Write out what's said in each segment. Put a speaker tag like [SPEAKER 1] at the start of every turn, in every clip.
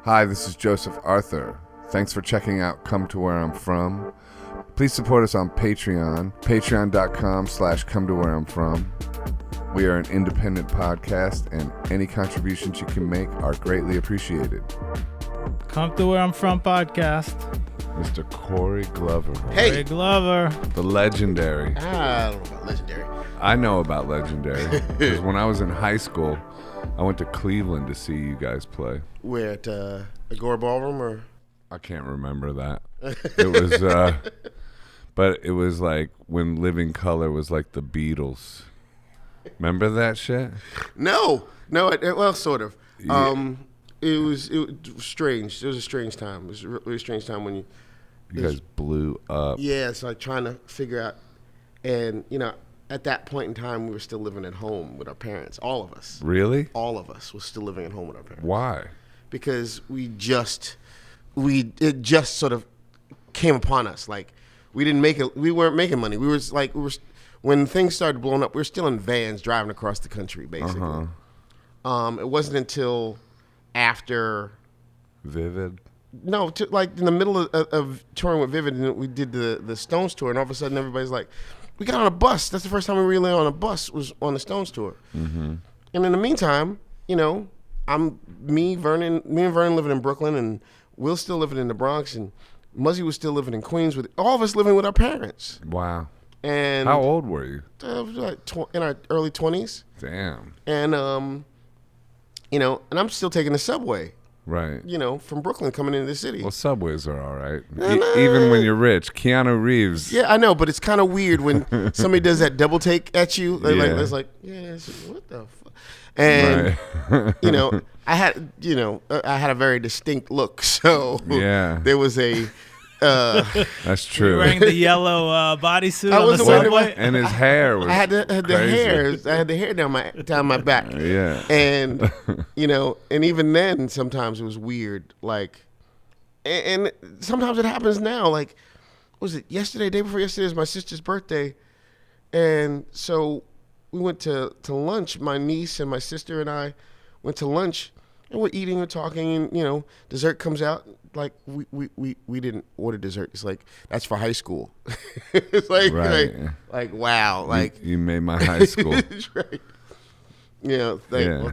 [SPEAKER 1] Hi, this is Joseph Arthur. Thanks for checking out Come to Where I'm From. Please support us on Patreon, patreon.com/come to where I'm from. We are an independent podcast, and any contributions you can make are greatly appreciated.
[SPEAKER 2] Come to Where I'm From podcast.
[SPEAKER 1] Mr. Corey Glover.
[SPEAKER 3] Hey.
[SPEAKER 2] Corey Glover.
[SPEAKER 1] The legendary.
[SPEAKER 3] I don't know about legendary.
[SPEAKER 1] I know about legendary because when I was in high school, I went to Cleveland to see you guys play.
[SPEAKER 3] We're at Agora Ballroom, or?
[SPEAKER 1] I can't remember that. It was, but it was like when Living Colour was like the Beatles. Remember that shit?
[SPEAKER 3] No, well, sort of.
[SPEAKER 1] Yeah.
[SPEAKER 3] It was strange. It was a strange time. It was a really strange time when
[SPEAKER 1] you guys blew up.
[SPEAKER 3] Yeah, it's like trying to figure out, and at that point in time, we were still living at home with our parents. All of us.
[SPEAKER 1] Really?
[SPEAKER 3] All of us was still living at home with our parents.
[SPEAKER 1] Why?
[SPEAKER 3] Because it just sort of came upon us. Like we weren't making money. When things started blowing up, we were still in vans driving across the country, basically. It wasn't until after
[SPEAKER 1] Vivid.
[SPEAKER 3] No, like in the middle of touring with Vivid, and we did the Stones tour, and all of a sudden everybody's like, we got on a bus. That's the first time we really on a bus was on the Stones tour. Mm-hmm. And in the meantime, me and Vernon living in Brooklyn, and Will still living in the Bronx, and Muzzy was still living in Queens, with all of us living with our parents.
[SPEAKER 1] Wow.
[SPEAKER 3] And
[SPEAKER 1] how old were you?
[SPEAKER 3] In our early 20s.
[SPEAKER 1] Damn.
[SPEAKER 3] And and I'm still taking the subway.
[SPEAKER 1] Right.
[SPEAKER 3] From Brooklyn coming into the city.
[SPEAKER 1] Well, subways are all right. Even when you're rich. Keanu Reeves.
[SPEAKER 3] Yeah, I know, but it's kind of weird when somebody does that double take at you. It's like, what the fuck? And,
[SPEAKER 1] right.
[SPEAKER 3] I had a very distinct look. So
[SPEAKER 1] yeah.
[SPEAKER 3] There was a...
[SPEAKER 1] That's true.
[SPEAKER 2] You're wearing the yellow bodysuit on the subway,
[SPEAKER 1] and his hair was.
[SPEAKER 3] I had the hair down my back.
[SPEAKER 1] Yeah,
[SPEAKER 3] and and even then, sometimes it was weird. Like, and sometimes it happens now. Like, was it yesterday? Day before yesterday was my sister's birthday, and so we went to lunch. My niece and my sister and I went to lunch, and we're eating and talking, and dessert comes out. Like we didn't order dessert. It's like that's for high school. It's like,
[SPEAKER 1] right.
[SPEAKER 3] like wow, like
[SPEAKER 1] you made my high school.
[SPEAKER 3] Right. Well,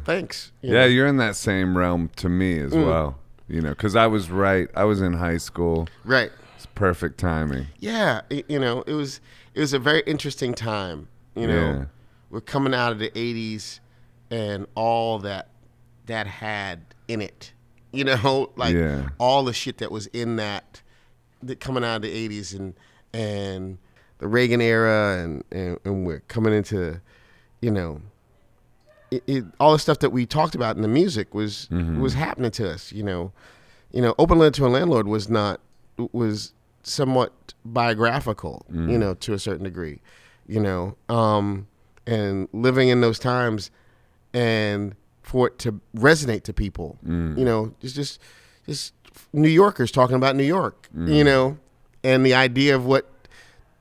[SPEAKER 3] thanks.
[SPEAKER 1] Yeah, you're in that same realm to me as well. Because I was in high school.
[SPEAKER 3] Right.
[SPEAKER 1] It's perfect timing.
[SPEAKER 3] Yeah, it was a very interesting time.
[SPEAKER 1] Yeah.
[SPEAKER 3] We're coming out of the '80s, and all that had in it. All the shit that was in that coming out of the 80s and the Reagan era and we're coming into, all the stuff that we talked about in the music was happening to us, Open Letter to a Landlord was somewhat biographical, to a certain degree, and living in those times and for it to resonate to people, it's just New Yorkers talking about New York, and the idea of what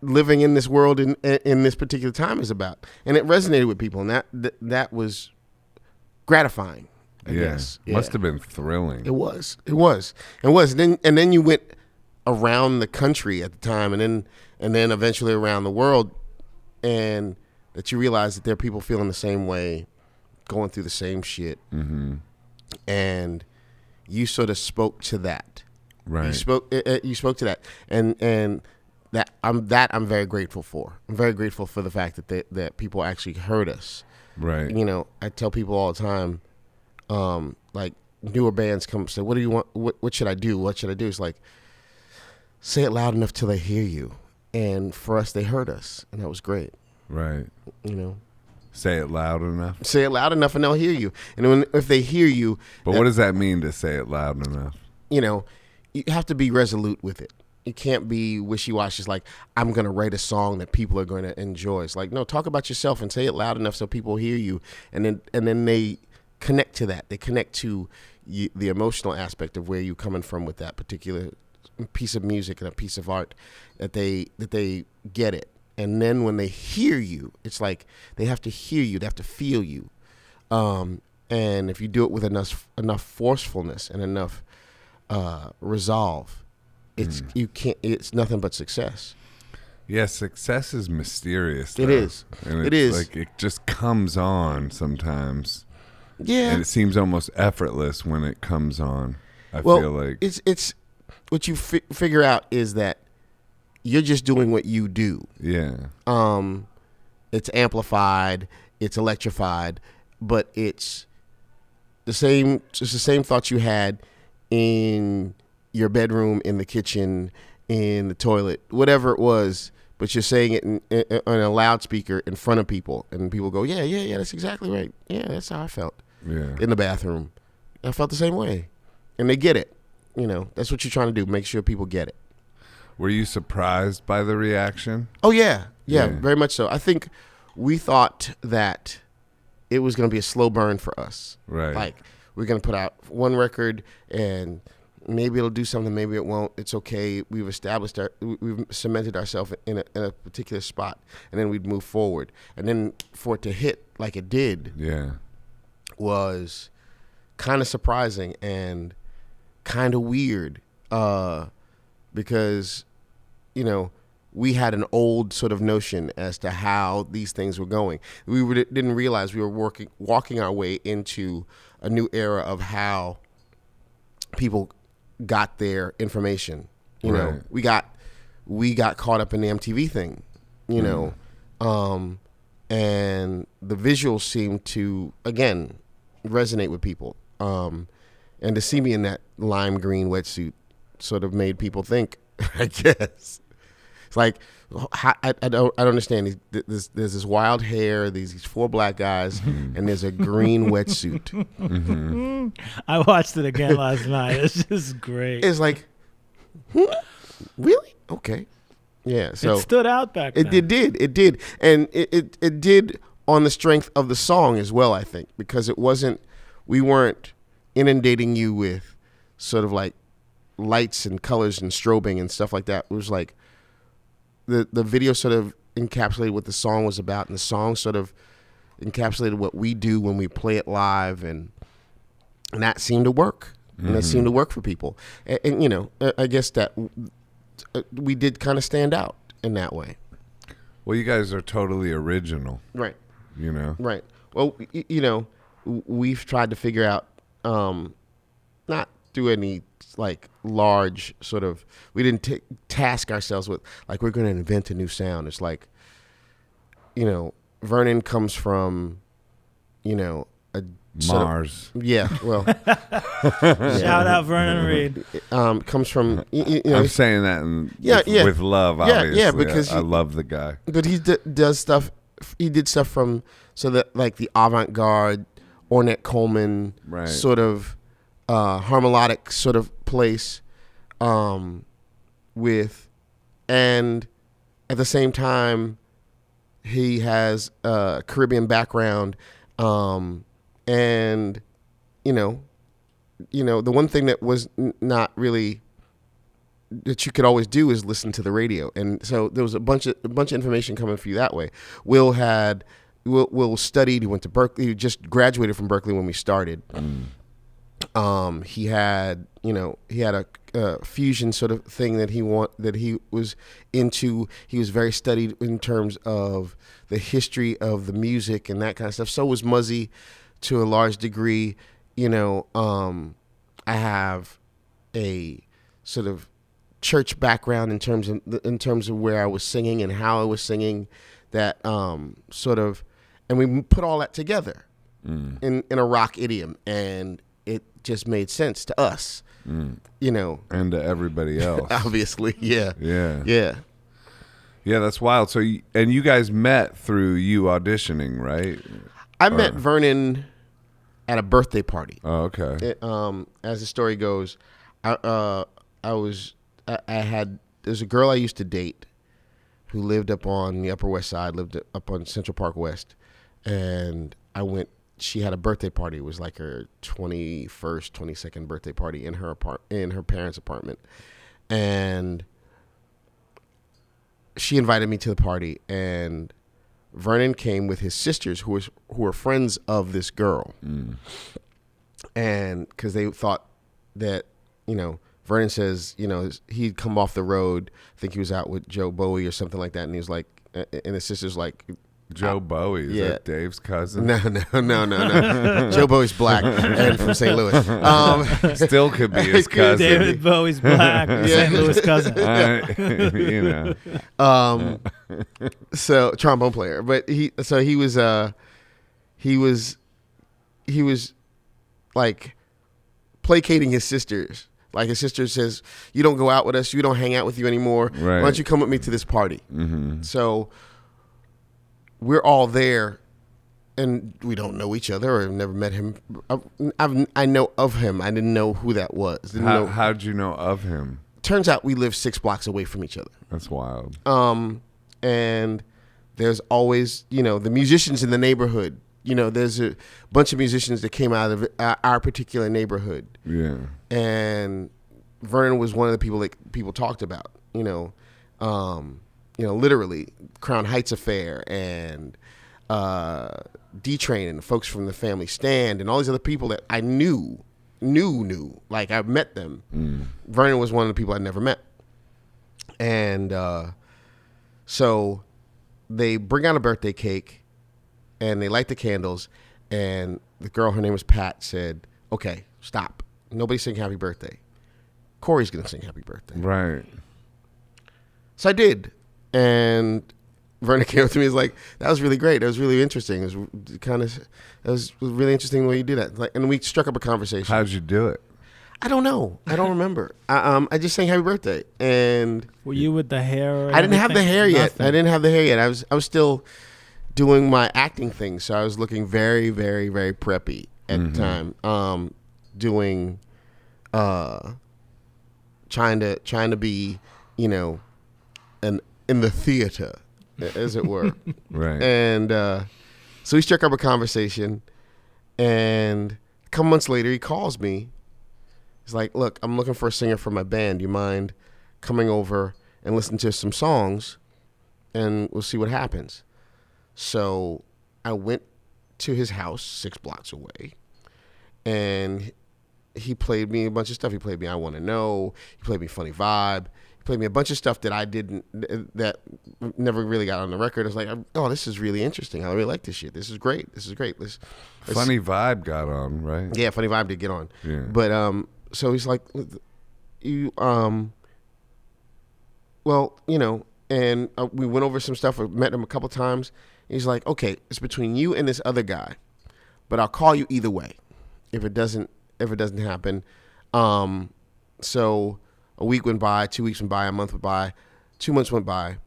[SPEAKER 3] living in this world in this particular time is about, and it resonated with people, and that was gratifying. I guess. Yeah.
[SPEAKER 1] Must have been thrilling.
[SPEAKER 3] It was, and then you went around the country at the time, and then eventually around the world, and that you realize that there are people feeling the same way, going through the same shit, and you sort of spoke to that.
[SPEAKER 1] Right.
[SPEAKER 3] You spoke to that, and that I'm very grateful for. I'm very grateful for the fact that people actually heard us.
[SPEAKER 1] Right.
[SPEAKER 3] I tell people all the time, like newer bands come say, "What do you want? What should I do? What should I do?" It's like, say it loud enough till they hear you. And for us, they heard us, and that was great.
[SPEAKER 1] Right. Say it loud enough.
[SPEAKER 3] Say it loud enough and they'll hear you. And if they hear you...
[SPEAKER 1] But what does that mean to say it loud enough?
[SPEAKER 3] You have to be resolute with it. You can't be wishy-washy. It's like, I'm going to write a song that people are going to enjoy. It's like, no, talk about yourself and say it loud enough so people hear you. And then they connect to that. They connect to the emotional aspect of where you're coming from with that particular piece of music and a piece of art, that they get it. And then when they hear you, it's like they have to hear you, they have to feel you. And if you do it with enough forcefulness and enough resolve, it's nothing but success.
[SPEAKER 1] Yeah, success is mysterious.
[SPEAKER 3] It is.
[SPEAKER 1] And
[SPEAKER 3] it is.
[SPEAKER 1] Like it just comes on sometimes.
[SPEAKER 3] Yeah.
[SPEAKER 1] And it seems almost effortless when it comes on. I feel like
[SPEAKER 3] it's what you figure out is that you're just doing what you do.
[SPEAKER 1] Yeah.
[SPEAKER 3] It's amplified, it's electrified, but it's the same thoughts you had in your bedroom, in the kitchen, in the toilet, whatever it was, but you're saying it on a loudspeaker in front of people, and people go, yeah, that's exactly right. Yeah, that's how I felt.
[SPEAKER 1] Yeah.
[SPEAKER 3] In the bathroom. I felt the same way. And they get it. That's what you're trying to do, make sure people get it.
[SPEAKER 1] Were you surprised by the reaction?
[SPEAKER 3] Oh, yeah, very much so. I think we thought that it was going to be a slow burn for us.
[SPEAKER 1] Right.
[SPEAKER 3] Like, we're going to put out one record, and maybe it'll do something, maybe it won't. It's okay. We've cemented ourselves in a particular spot, and then we'd move forward. And then for it to hit like it did was kind of surprising and kind of weird because, we had an old sort of notion as to how these things were going. We didn't realize we were walking our way into a new era of how people got their information.
[SPEAKER 1] Right.
[SPEAKER 3] We got caught up in the MTV thing, and the visuals seemed to again resonate with people. And to see me in that lime green wetsuit sort of made people think, I guess. It's like, I don't understand. There's this wild hair, these four black guys, and there's a green wetsuit.
[SPEAKER 2] Mm-hmm. I watched it again last night. It's just great.
[SPEAKER 3] It's like, really? Okay. Yeah. So
[SPEAKER 2] it stood out back then.
[SPEAKER 3] It did. And it did on the strength of the song as well, I think, because we weren't inundating you with sort of like lights and colors and strobing and stuff like that. It was like the video sort of encapsulated what the song was about, and the song sort of encapsulated what we do when we play it live, and that seemed to work. Mm-hmm. And that seemed to work for people. And I guess that we did kind of stand out in that way.
[SPEAKER 1] Well, you guys are totally original.
[SPEAKER 3] Right.
[SPEAKER 1] Right.
[SPEAKER 3] Well, we've tried to figure out, not through any like large sort of, we didn't task ourselves with like, we're going to invent a new sound. It's like, Vernon comes from, a
[SPEAKER 1] Mars.
[SPEAKER 3] Well.
[SPEAKER 2] Shout out Vernon Reid.
[SPEAKER 3] Comes from,
[SPEAKER 1] I'm saying that with love, obviously. Yeah, because I love the guy.
[SPEAKER 3] But he does stuff, he did stuff from, so that like the avant-garde, Ornette Coleman sort of harmonic sort of place with, and at the same time he has a Caribbean background, and the one thing that was not really that you could always do is listen to the radio, and so there was a bunch of information coming for you that way. Will studied. He went to Berkeley. He just graduated from Berkeley when we started. He had a fusion sort of thing that he was into. He was very studied in terms of the history of the music and that kind of stuff. So was Muzzy to a large degree. I have a sort of church background in terms of where I was singing and how I was singing. That sort of, and we put all that together in a rock idiom, and it just made sense to us, and
[SPEAKER 1] to everybody else.
[SPEAKER 3] Obviously, yeah.
[SPEAKER 1] That's wild. So, you guys met through you auditioning, right?
[SPEAKER 3] I met Vernon at a birthday party.
[SPEAKER 1] Oh, okay.
[SPEAKER 3] As the story goes, there's a girl I used to date who lived up on the Upper West Side, lived up on Central Park West, and she had a birthday party. It was like her 21st, 22nd birthday party in her parents' apartment. And she invited me to the party, and Vernon came with his sisters who were friends of this girl. And because they thought that, Vernon says, he'd come off the road. I think he was out with Joe Bowie or something like that. And he was like, and his sister's like,
[SPEAKER 1] Joe Bowie, is that Dave's cousin?
[SPEAKER 3] No. Joe Bowie's black and from St. Louis.
[SPEAKER 1] Still could be his cousin.
[SPEAKER 2] David Bowie's black, St. Louis cousin.
[SPEAKER 3] So trombone player, but he was like placating his sisters. Like his sister says, "You don't go out with us. You don't hang out with you anymore.
[SPEAKER 1] Right.
[SPEAKER 3] Why don't you come with me to this party?" Mm-hmm. So we're all there, and we don't know each other or never met him. I know of him. I didn't know who that was.
[SPEAKER 1] How'd you know of him?
[SPEAKER 3] Turns out we live 6 blocks away from each other.
[SPEAKER 1] That's wild.
[SPEAKER 3] And there's always, the musicians in the neighborhood. There's a bunch of musicians that came out of our particular neighborhood.
[SPEAKER 1] Yeah.
[SPEAKER 3] And Vernon was one of the people that people talked about, literally Crown Heights Affair and D-Train and the folks from the Family Stand and all these other people that I knew, like I met them. Vernon was one of the people I never met. And so they bring out a birthday cake and they light the candles, and the girl, her name was Pat, said, "Okay, stop. Nobody sing happy birthday. Corey's going to sing happy birthday."
[SPEAKER 1] Right.
[SPEAKER 3] So I did. And Vernon came up to me and was like, "That was really great. That was really interesting. It was really interesting the way you did that." And we struck up a conversation.
[SPEAKER 1] How'd you do it?
[SPEAKER 3] I don't know. I don't remember. I just sang happy birthday. And
[SPEAKER 2] were you with the hair?
[SPEAKER 3] I didn't have the hair yet. I was still doing my acting thing. So I was looking very, very, very preppy at the time. Trying to be, in the theater, as it were.
[SPEAKER 1] Right.
[SPEAKER 3] And so we struck up a conversation, and a couple months later he calls me. He's like, "Look, I'm looking for a singer for my band. Do you mind coming over and listen to some songs, and we'll see what happens?" So I went to his house 6 blocks away, and he played me a bunch of stuff. He played me I Want to Know. He played me Funny Vibe. He played me a bunch of stuff that never really got on the record. I was like, "Oh, this is really interesting. I really like this shit. This is great.
[SPEAKER 1] Funny Vibe got on, right?
[SPEAKER 3] Yeah, Funny Vibe did get on.
[SPEAKER 1] Yeah.
[SPEAKER 3] But so he's like, "You and we went over some stuff. I met him a couple times. He's like, "Okay, it's between you and this other guy, but I'll call you either way if it doesn't happen." So a week went by, 2 weeks went by, a month went by, 2 months went by,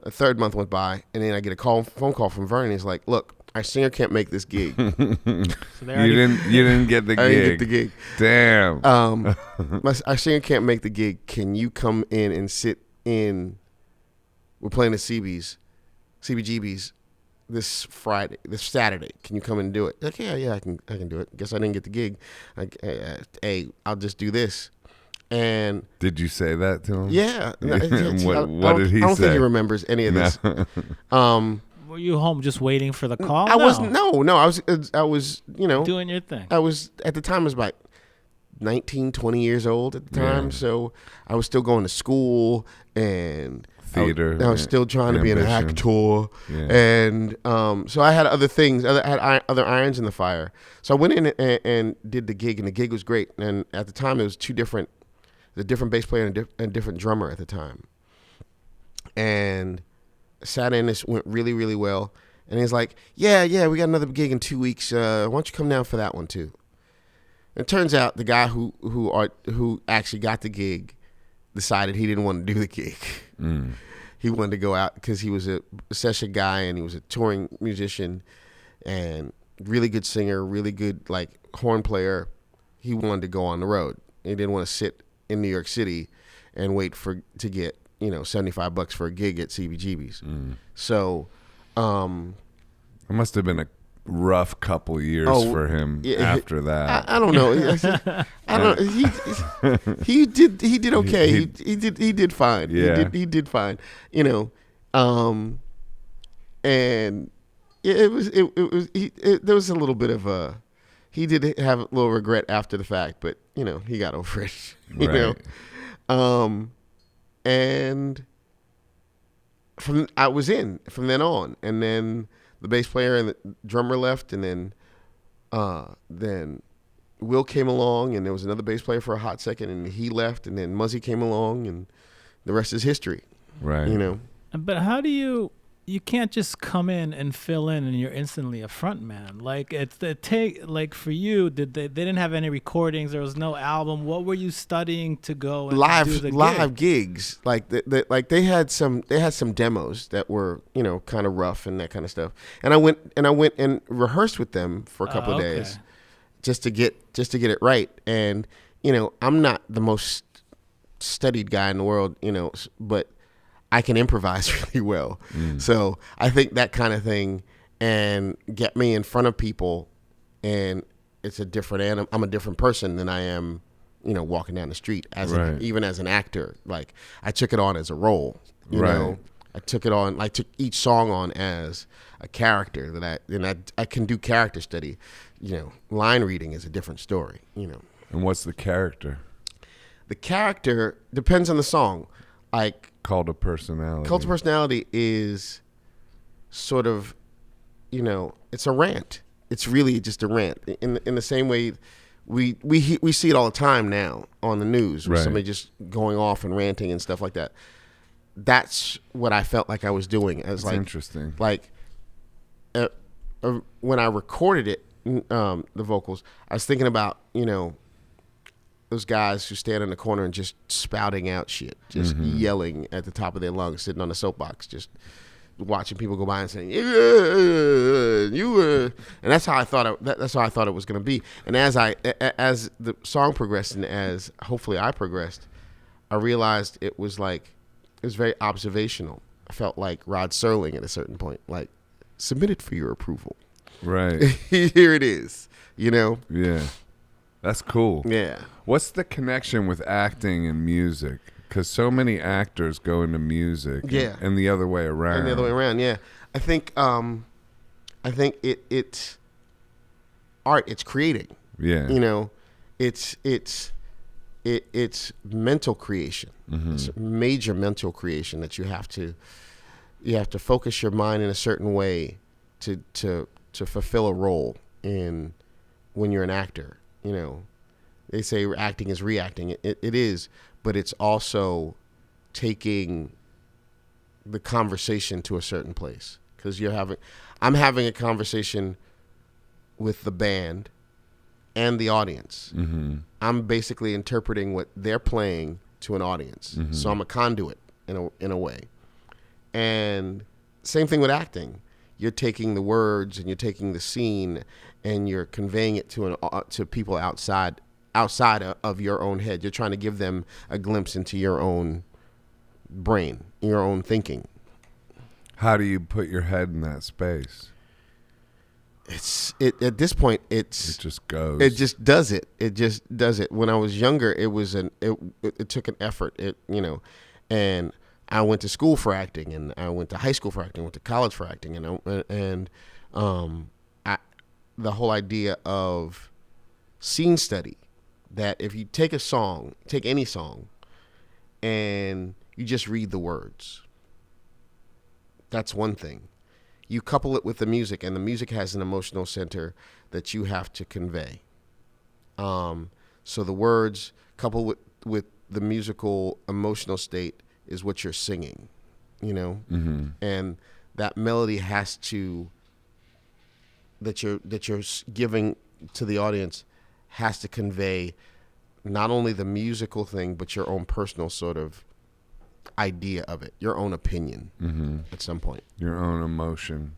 [SPEAKER 3] a third month went by, and then I get a phone call from Vernon. He's like, "Look, our singer can't make this gig."
[SPEAKER 1] So you didn't get the gig.
[SPEAKER 3] I didn't get the gig.
[SPEAKER 1] Damn.
[SPEAKER 3] Our singer can't make the gig. Can you come in and sit in? We're playing the CBGBs this Saturday. Can you come in and do it? Like, yeah, I can do it. Guess I didn't get the gig. Hey, I'll just do this. And
[SPEAKER 1] did you say that to him?
[SPEAKER 3] Yeah.
[SPEAKER 1] What did he say?
[SPEAKER 3] I don't think he remembers any of this.
[SPEAKER 2] Were you home just waiting for the call?
[SPEAKER 3] I wasn't. No. I was.
[SPEAKER 2] Doing your thing.
[SPEAKER 3] I was at the time. I was about 19, 20 years old at the time. Yeah. So I was still going to school and
[SPEAKER 1] theater.
[SPEAKER 3] I was still trying to be an actor. Yeah. And so I had other things. I had other irons in the fire. So I went in and did the gig, and the gig was great. And at the time, it was a different bass player and a different drummer at the time. And sat in, this went really, really well. And he's like, yeah, we got another gig in 2 weeks. Why don't you come down for that one too? And it turns out the guy who actually got the gig decided he didn't want to do the gig. He wanted to go out because he was a session guy and he was a touring musician and really good singer, really good horn player. He wanted to go on the road. He didn't want to sit in New York City and wait to get $75 for a gig at CBGB's. So
[SPEAKER 1] it must have been a rough couple years for him after that.
[SPEAKER 3] I don't know. I don't. He did okay. He did fine.
[SPEAKER 1] Yeah.
[SPEAKER 3] He did fine. And there was a little bit of he did have a little regret after the fact, but he got over it. And I was in from then on, and then the bass player and the drummer left, and then Will came along, and there was another bass player for a hot second, and he left, and then Muzzy came along, and the rest is history.
[SPEAKER 1] Right.
[SPEAKER 2] But how do you can't just come in and fill in and you're instantly a front man. Like for you, they didn't have any recordings, there was no album. What were you studying to go and do the
[SPEAKER 3] live gigs? Like they had some demos that were, kind of rough and that kind of stuff. And I went and rehearsed with them for a couple of days just to get it right. And, I'm not the most studied guy in the world, but I can improvise really well. So I think that kind of thing and get me in front of people, and it's a different I'm a different person than I am, walking down the street even as an actor. Like I took it on as a role, you know. I took it on, took each song on as a character that I can do character study. Line reading is a different story, And
[SPEAKER 1] what's the character?
[SPEAKER 3] The character depends on the song.
[SPEAKER 1] Cult of personality.
[SPEAKER 3] Cult of personality is sort of, it's a rant. It's really just a rant. In the same way, we see it all the time now on the news, with somebody just going off and ranting and stuff like that. That's what I felt like I was doing. As
[SPEAKER 1] interesting.
[SPEAKER 3] When I recorded it, the vocals, I was thinking about those guys who stand in the corner and just spouting out shit, just yelling at the top of their lungs, sitting on a soapbox, just watching people go by and saying, and that's how I thought that's how I thought it was going to be. And as the song progressed and as hopefully I progressed, I realized it was very observational. I felt like Rod Serling at a certain point, submit it for your approval.
[SPEAKER 1] Right.
[SPEAKER 3] Here it is,
[SPEAKER 1] Yeah. That's cool.
[SPEAKER 3] Yeah.
[SPEAKER 1] What's the connection with acting and music? Because so many actors go into music.
[SPEAKER 3] Yeah.
[SPEAKER 1] And the other way around.
[SPEAKER 3] And the other way around, yeah. I think it's art. It's creating.
[SPEAKER 1] Yeah.
[SPEAKER 3] It's mental creation. It's major mental creation that you have to focus your mind in a certain way to fulfill a role when you're an actor. They say acting is reacting. It is, but it's also taking the conversation to a certain place, because I'm having a conversation with the band and the audience. I'm basically interpreting what they're playing to an audience. So I'm a conduit in a way. And same thing with acting. You're taking the words and you're taking the scene and you're conveying it to people outside of your own head. You're trying to give them a glimpse into your own brain, your own thinking.
[SPEAKER 1] How do you put your head in that space?
[SPEAKER 3] At this point, it
[SPEAKER 1] just goes.
[SPEAKER 3] It just does it. It just does it. When I was younger, it took an effort. And I went to school for acting, and I went to high school for acting, went to college for acting, and the whole idea of scene study, that if you take any song, and you just read the words, that's one thing. You couple it with the music, and the music has an emotional center that you have to convey. So the words coupled with the musical emotional state is what you're singing, and that melody has to, that you're giving to the audience, has to convey not only the musical thing, but your own personal sort of idea of it, your own opinion at some point.
[SPEAKER 1] Your own emotion.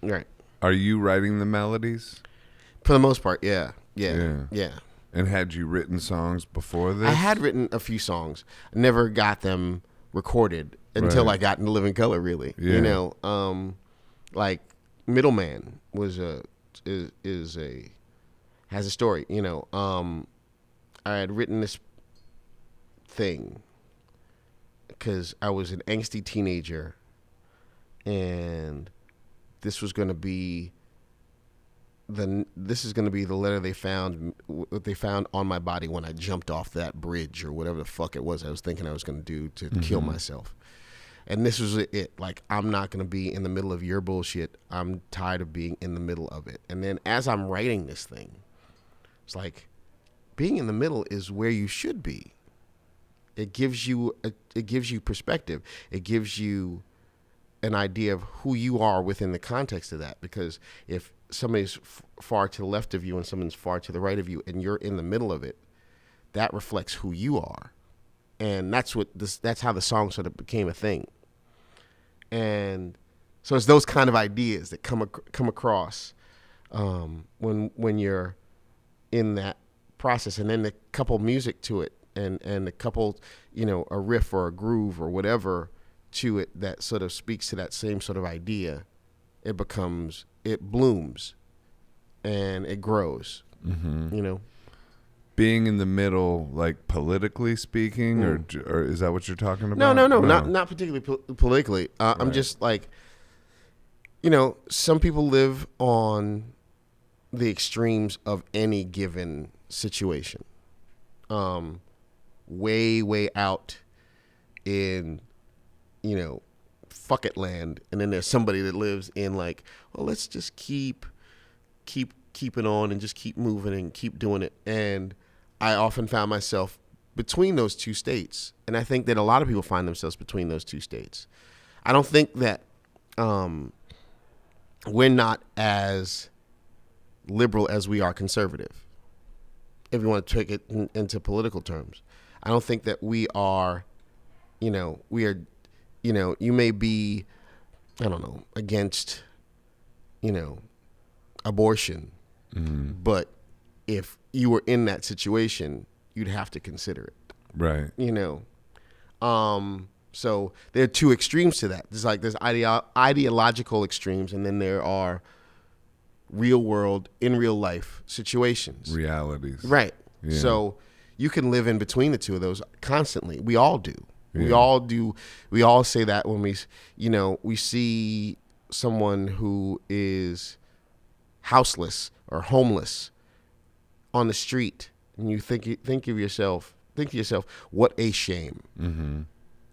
[SPEAKER 3] Right.
[SPEAKER 1] Are you writing the melodies?
[SPEAKER 3] For the most part, yeah.
[SPEAKER 1] And had you written songs before this?
[SPEAKER 3] I had written a few songs. I never got them recorded until I got into Living Color, really.
[SPEAKER 1] Yeah.
[SPEAKER 3] Like Middleman has a story. I had written this thing because I was an angsty teenager, and this was going to be this is going to be the letter they found on my body when I jumped off that bridge or whatever the fuck it was I was thinking I was going to do to kill myself. And this was it. Like, I'm not going to be in the middle of your bullshit. I'm tired of being in the middle of it. And then as I'm writing this thing, it's like, being in the middle is where you should be. It gives you perspective. It gives you an idea of who you are within the context of that. Because if somebody's far to the left of you and someone's far to the right of you and you're in the middle of it, that reflects who you are. And that's how the song sort of became a thing. And so it's those kind of ideas that come across when you're in that process, and then the couple music to it, and a couple, a riff or a groove or whatever to it that sort of speaks to that same sort of idea. It blooms, and it grows.
[SPEAKER 1] Being in the middle, like politically speaking, or is that what you're talking about?
[SPEAKER 3] No, not particularly politically. Right. I'm just like, some people live on the extremes of any given situation. Way out in, fuck it land, and then there's somebody that lives in like, well, let's just keep it on and just keep moving and keep doing it. And I often found myself between those two states. And I think that a lot of people find themselves between those two states. I don't think that we're not as liberal as we are conservative, if you want to take it into political terms. I don't think that we are, you may be, I don't know, against, abortion, but if you were in that situation, you'd have to consider it.
[SPEAKER 1] Right.
[SPEAKER 3] So there are two extremes to that. There's ideological extremes, and then there are real world, in real life situations.
[SPEAKER 1] Realities.
[SPEAKER 3] Right. Yeah. So you can live in between the two of those constantly. We all do. Yeah. We all do. We all say that when we see someone who is houseless or homeless on the street, and you think to yourself, what a shame. Mm-hmm.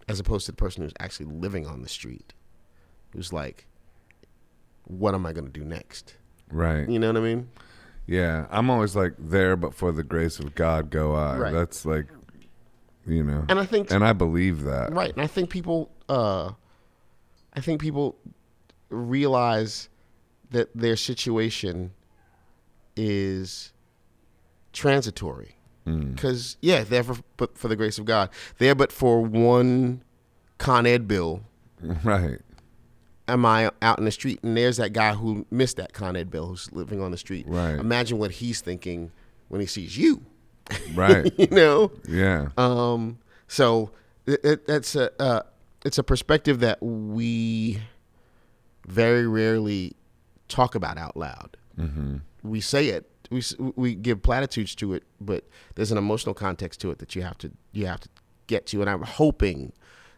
[SPEAKER 3] As opposed to the person who's actually living on the street, who's like, what am I going to do next?
[SPEAKER 1] Right.
[SPEAKER 3] You know what I mean?
[SPEAKER 1] Yeah. I'm always like, there, but for the grace of God go I. Right. That's like, And I believe that.
[SPEAKER 3] Right. And I think people realize that their situation is transitory. Because, they're for the grace of God. They're but for one Con Ed bill.
[SPEAKER 1] Right.
[SPEAKER 3] Am I out in the street? And there's that guy who missed that Con Ed bill who's living on the street.
[SPEAKER 1] Right.
[SPEAKER 3] Imagine what he's thinking when he sees you.
[SPEAKER 1] Right.
[SPEAKER 3] Yeah. So it's a perspective that we very rarely talk about out loud. Mm-hmm. We say it. We give platitudes to it, but there's an emotional context to it that you have to get to, and I'm hoping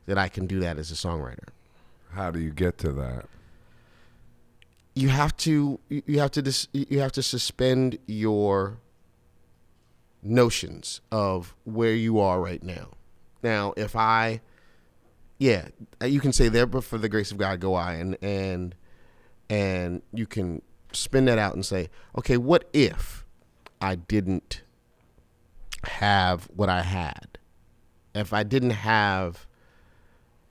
[SPEAKER 3] that I can do that as a songwriter.
[SPEAKER 1] How do you get to that?
[SPEAKER 3] You have to suspend your notions of where you are right now. Now, if you can say there, but for the grace of God go I, and you can spin that out and say, okay, what if I didn't have what I had? If I didn't have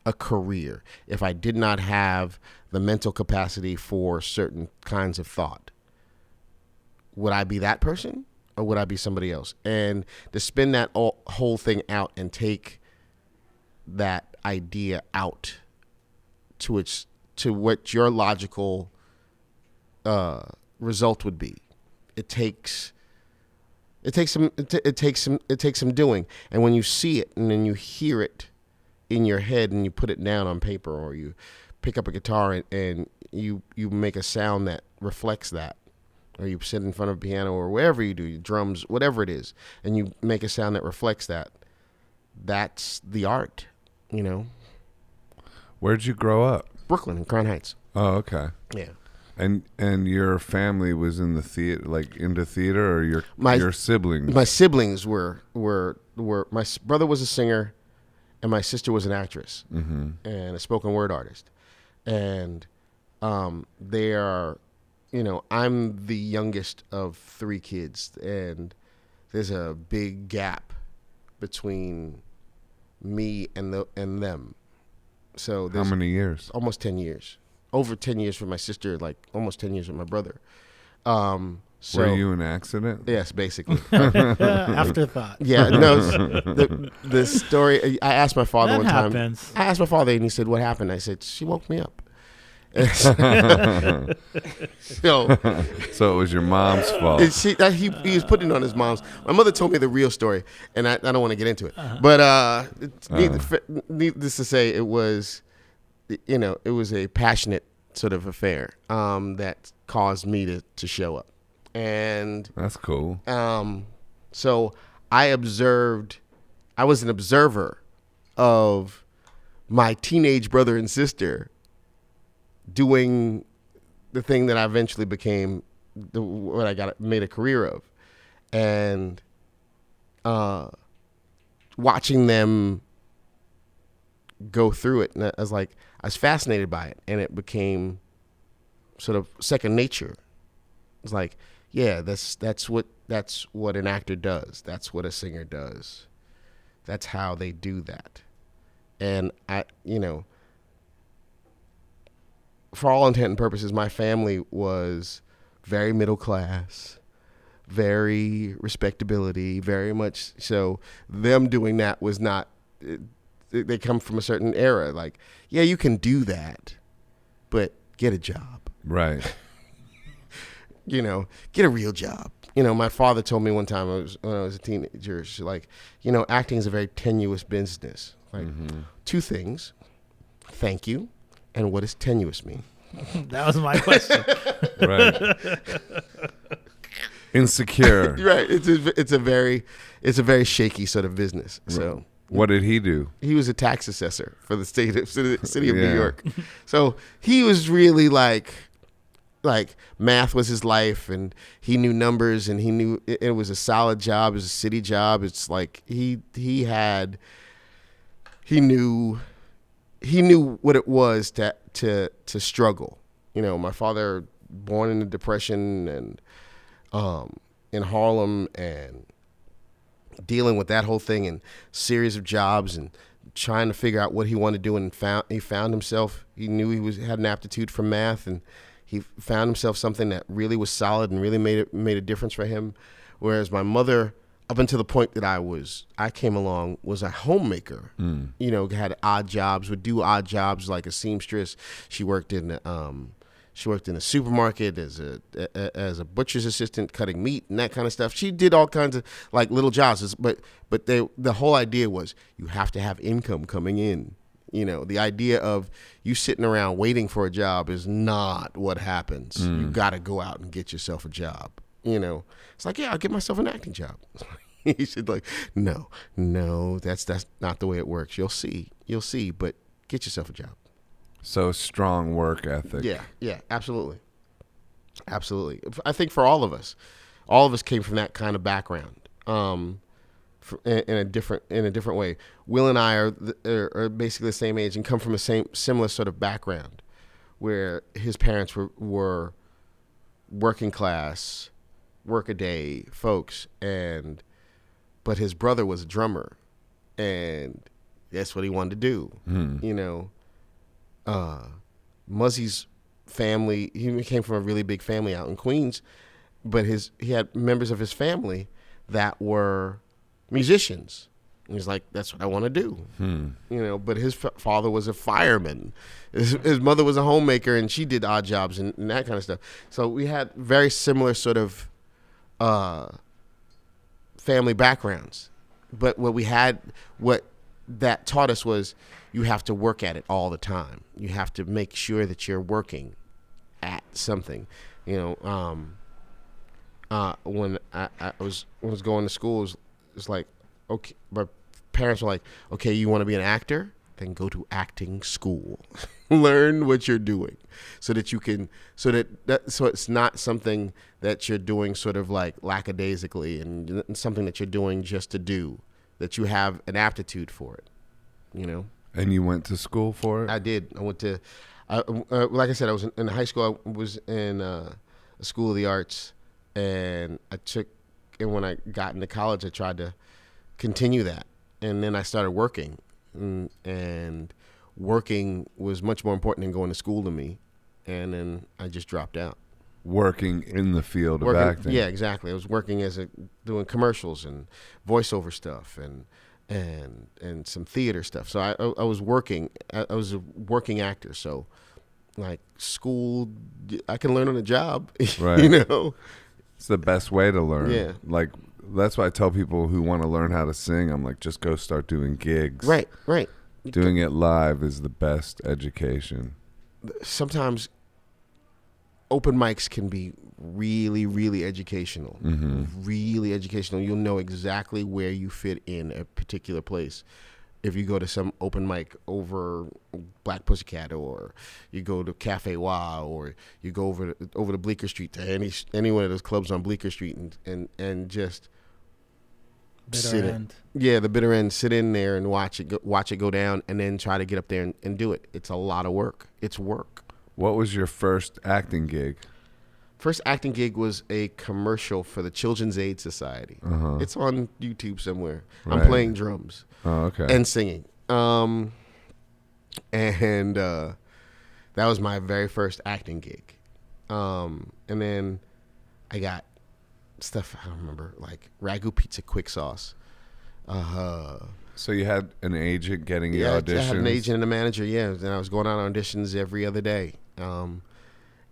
[SPEAKER 3] a career, if I did not have the mental capacity for certain kinds of thought, would I be that person or would I be somebody else? And to spin that whole thing out and take that idea out to what your logical result would be. It takes some doing, and when you see it and then you hear it in your head and you put it down on paper, or you pick up a guitar and you make a sound that reflects that, or you sit in front of a piano or wherever you do your drums, whatever it is, and you make a sound that reflects that. That's the art,
[SPEAKER 1] Where'd you grow up?
[SPEAKER 3] Brooklyn, in Crown Heights.
[SPEAKER 1] Oh, okay.
[SPEAKER 3] Yeah.
[SPEAKER 1] And your family was in the theater, like into theater, or your siblings?
[SPEAKER 3] My siblings were my brother was a singer, and my sister was an actress and a spoken word artist, and they are, I'm the youngest of 3 kids, and there's a big gap between me and them. So
[SPEAKER 1] how many years?
[SPEAKER 3] Almost 10 years. Over 10 years for my sister, like almost 10 years with my brother. So
[SPEAKER 1] were you an accident?
[SPEAKER 3] Yes, basically.
[SPEAKER 2] Afterthought.
[SPEAKER 3] Yeah, no. The story. I asked my father one time. I asked my father, and he said, "What happened?" I said, "She woke me up." So
[SPEAKER 1] it was your mom's fault.
[SPEAKER 3] He was putting it on his mom's. My mother told me the real story, and I don't want to get into it. But needless to say, it was. It was a passionate sort of affair that caused me to show up. And
[SPEAKER 1] that's cool.
[SPEAKER 3] So I was an observer of my teenage brother and sister doing the thing that I eventually became what I made a career of. And watching them go through it, and I was fascinated by it, and it became sort of second nature. It's like, yeah, that's what an actor does. That's what a singer does. That's how they do that. And for all intent and purposes, my family was very middle class, very respectability, very much so. Them doing that was not. They come from a certain era. Like, yeah, you can do that, but get a job.
[SPEAKER 1] Right.
[SPEAKER 3] Get a real job. My father told me one time when I was a teenager, like, acting is a very tenuous business. Like, 2 things, thank you, and what does tenuous mean?
[SPEAKER 2] That was my question.
[SPEAKER 1] Right. Insecure.
[SPEAKER 3] Right. It's a very shaky sort of business. Right. So.
[SPEAKER 1] What did he do? He
[SPEAKER 3] was a tax assessor for the city of New York. So he was really like math was his life, and he knew numbers, and he knew it was a solid job. It was a city job. It's like he knew what it was to struggle. My father, born in the Depression and in Harlem, and dealing with that whole thing and series of jobs and trying to figure out what he wanted to do, and he found himself. He knew he had an aptitude for math, and he found himself something that really was solid and really made a difference for him. Whereas my mother, up until the point that I came along, was a homemaker. Had odd jobs, would do odd jobs like a seamstress. She worked in a supermarket as a butcher's assistant, cutting meat and that kind of stuff. She did all kinds of like little jobs, but the whole idea was you have to have income coming in. The idea of you sitting around waiting for a job is not what happens. You got to go out and get yourself a job. It's like, yeah, I'll get myself an acting job. He said, like, no, that's not the way it works. You'll see, but get yourself a job.
[SPEAKER 1] So strong work ethic.
[SPEAKER 3] Yeah, absolutely. I think for all of us came from that kind of background, in a different way. Will and I are basically the same age and come from a similar sort of background, where his parents were working class, work-a-day folks, but his brother was a drummer, and that's what he wanted to do. Muzzy's family, he came from a really big family out in Queens, but he had members of his family that were musicians. And he's like, that's what I want to do. But his father was a fireman. His mother was a homemaker, and she did odd jobs and that kind of stuff. So we had very similar sort of family backgrounds. But what that taught us was you have to work at it all the time. You have to make sure that you're working at something. When I was going to school, it was like, okay, my parents were like, okay, you want to be an actor? Then go to acting school. learn what you're doing, so that you can, so it's not something that you're doing sort of like lackadaisically and something that you're doing just to do, that you have an aptitude for it, you know.
[SPEAKER 1] And you went to school for it?
[SPEAKER 3] I did. I went to, like I said, I was in high school. I was in a school of the arts, and when I got into college, I tried to continue that. And then I started working, and working was much more important than going to school to me. And then I just dropped out.
[SPEAKER 1] Working in the field of acting.
[SPEAKER 3] Yeah, exactly. I was working doing commercials and voiceover stuff and some theater stuff. So I was working. I was a working actor. So like school, I can learn on the job.
[SPEAKER 1] Right.
[SPEAKER 3] You know,
[SPEAKER 1] it's the best way to learn.
[SPEAKER 3] Yeah.
[SPEAKER 1] Like that's why I tell people who want to learn how to sing, I'm like, just go start doing gigs.
[SPEAKER 3] Right.
[SPEAKER 1] Doing it live is the best education.
[SPEAKER 3] Sometimes open mics can be really, really educational.
[SPEAKER 1] Mm-hmm.
[SPEAKER 3] Really educational. You'll know exactly where you fit in a particular place. If you go to some open mic over Black Pussycat, or you go to Cafe Wah, or you go over to Bleecker Street to any one of those clubs on Bleecker Street and just
[SPEAKER 2] Bitter end.
[SPEAKER 3] Yeah, the bitter end. Sit in there and watch it go down, and then try to get up there and do it. It's a lot of work. It's work.
[SPEAKER 1] What was your first acting gig?
[SPEAKER 3] First acting gig was a commercial for the Children's Aid Society.
[SPEAKER 1] Uh-huh.
[SPEAKER 3] It's on YouTube somewhere.
[SPEAKER 1] Right.
[SPEAKER 3] I'm playing drums.
[SPEAKER 1] Oh, okay.
[SPEAKER 3] And singing. And that was my very first acting gig. And then I got stuff, I don't remember, like Ragu Pizza Quick Sauce.
[SPEAKER 1] So you had an agent getting you auditions?
[SPEAKER 3] I had an agent and a manager, yeah. And I was going on auditions every other day.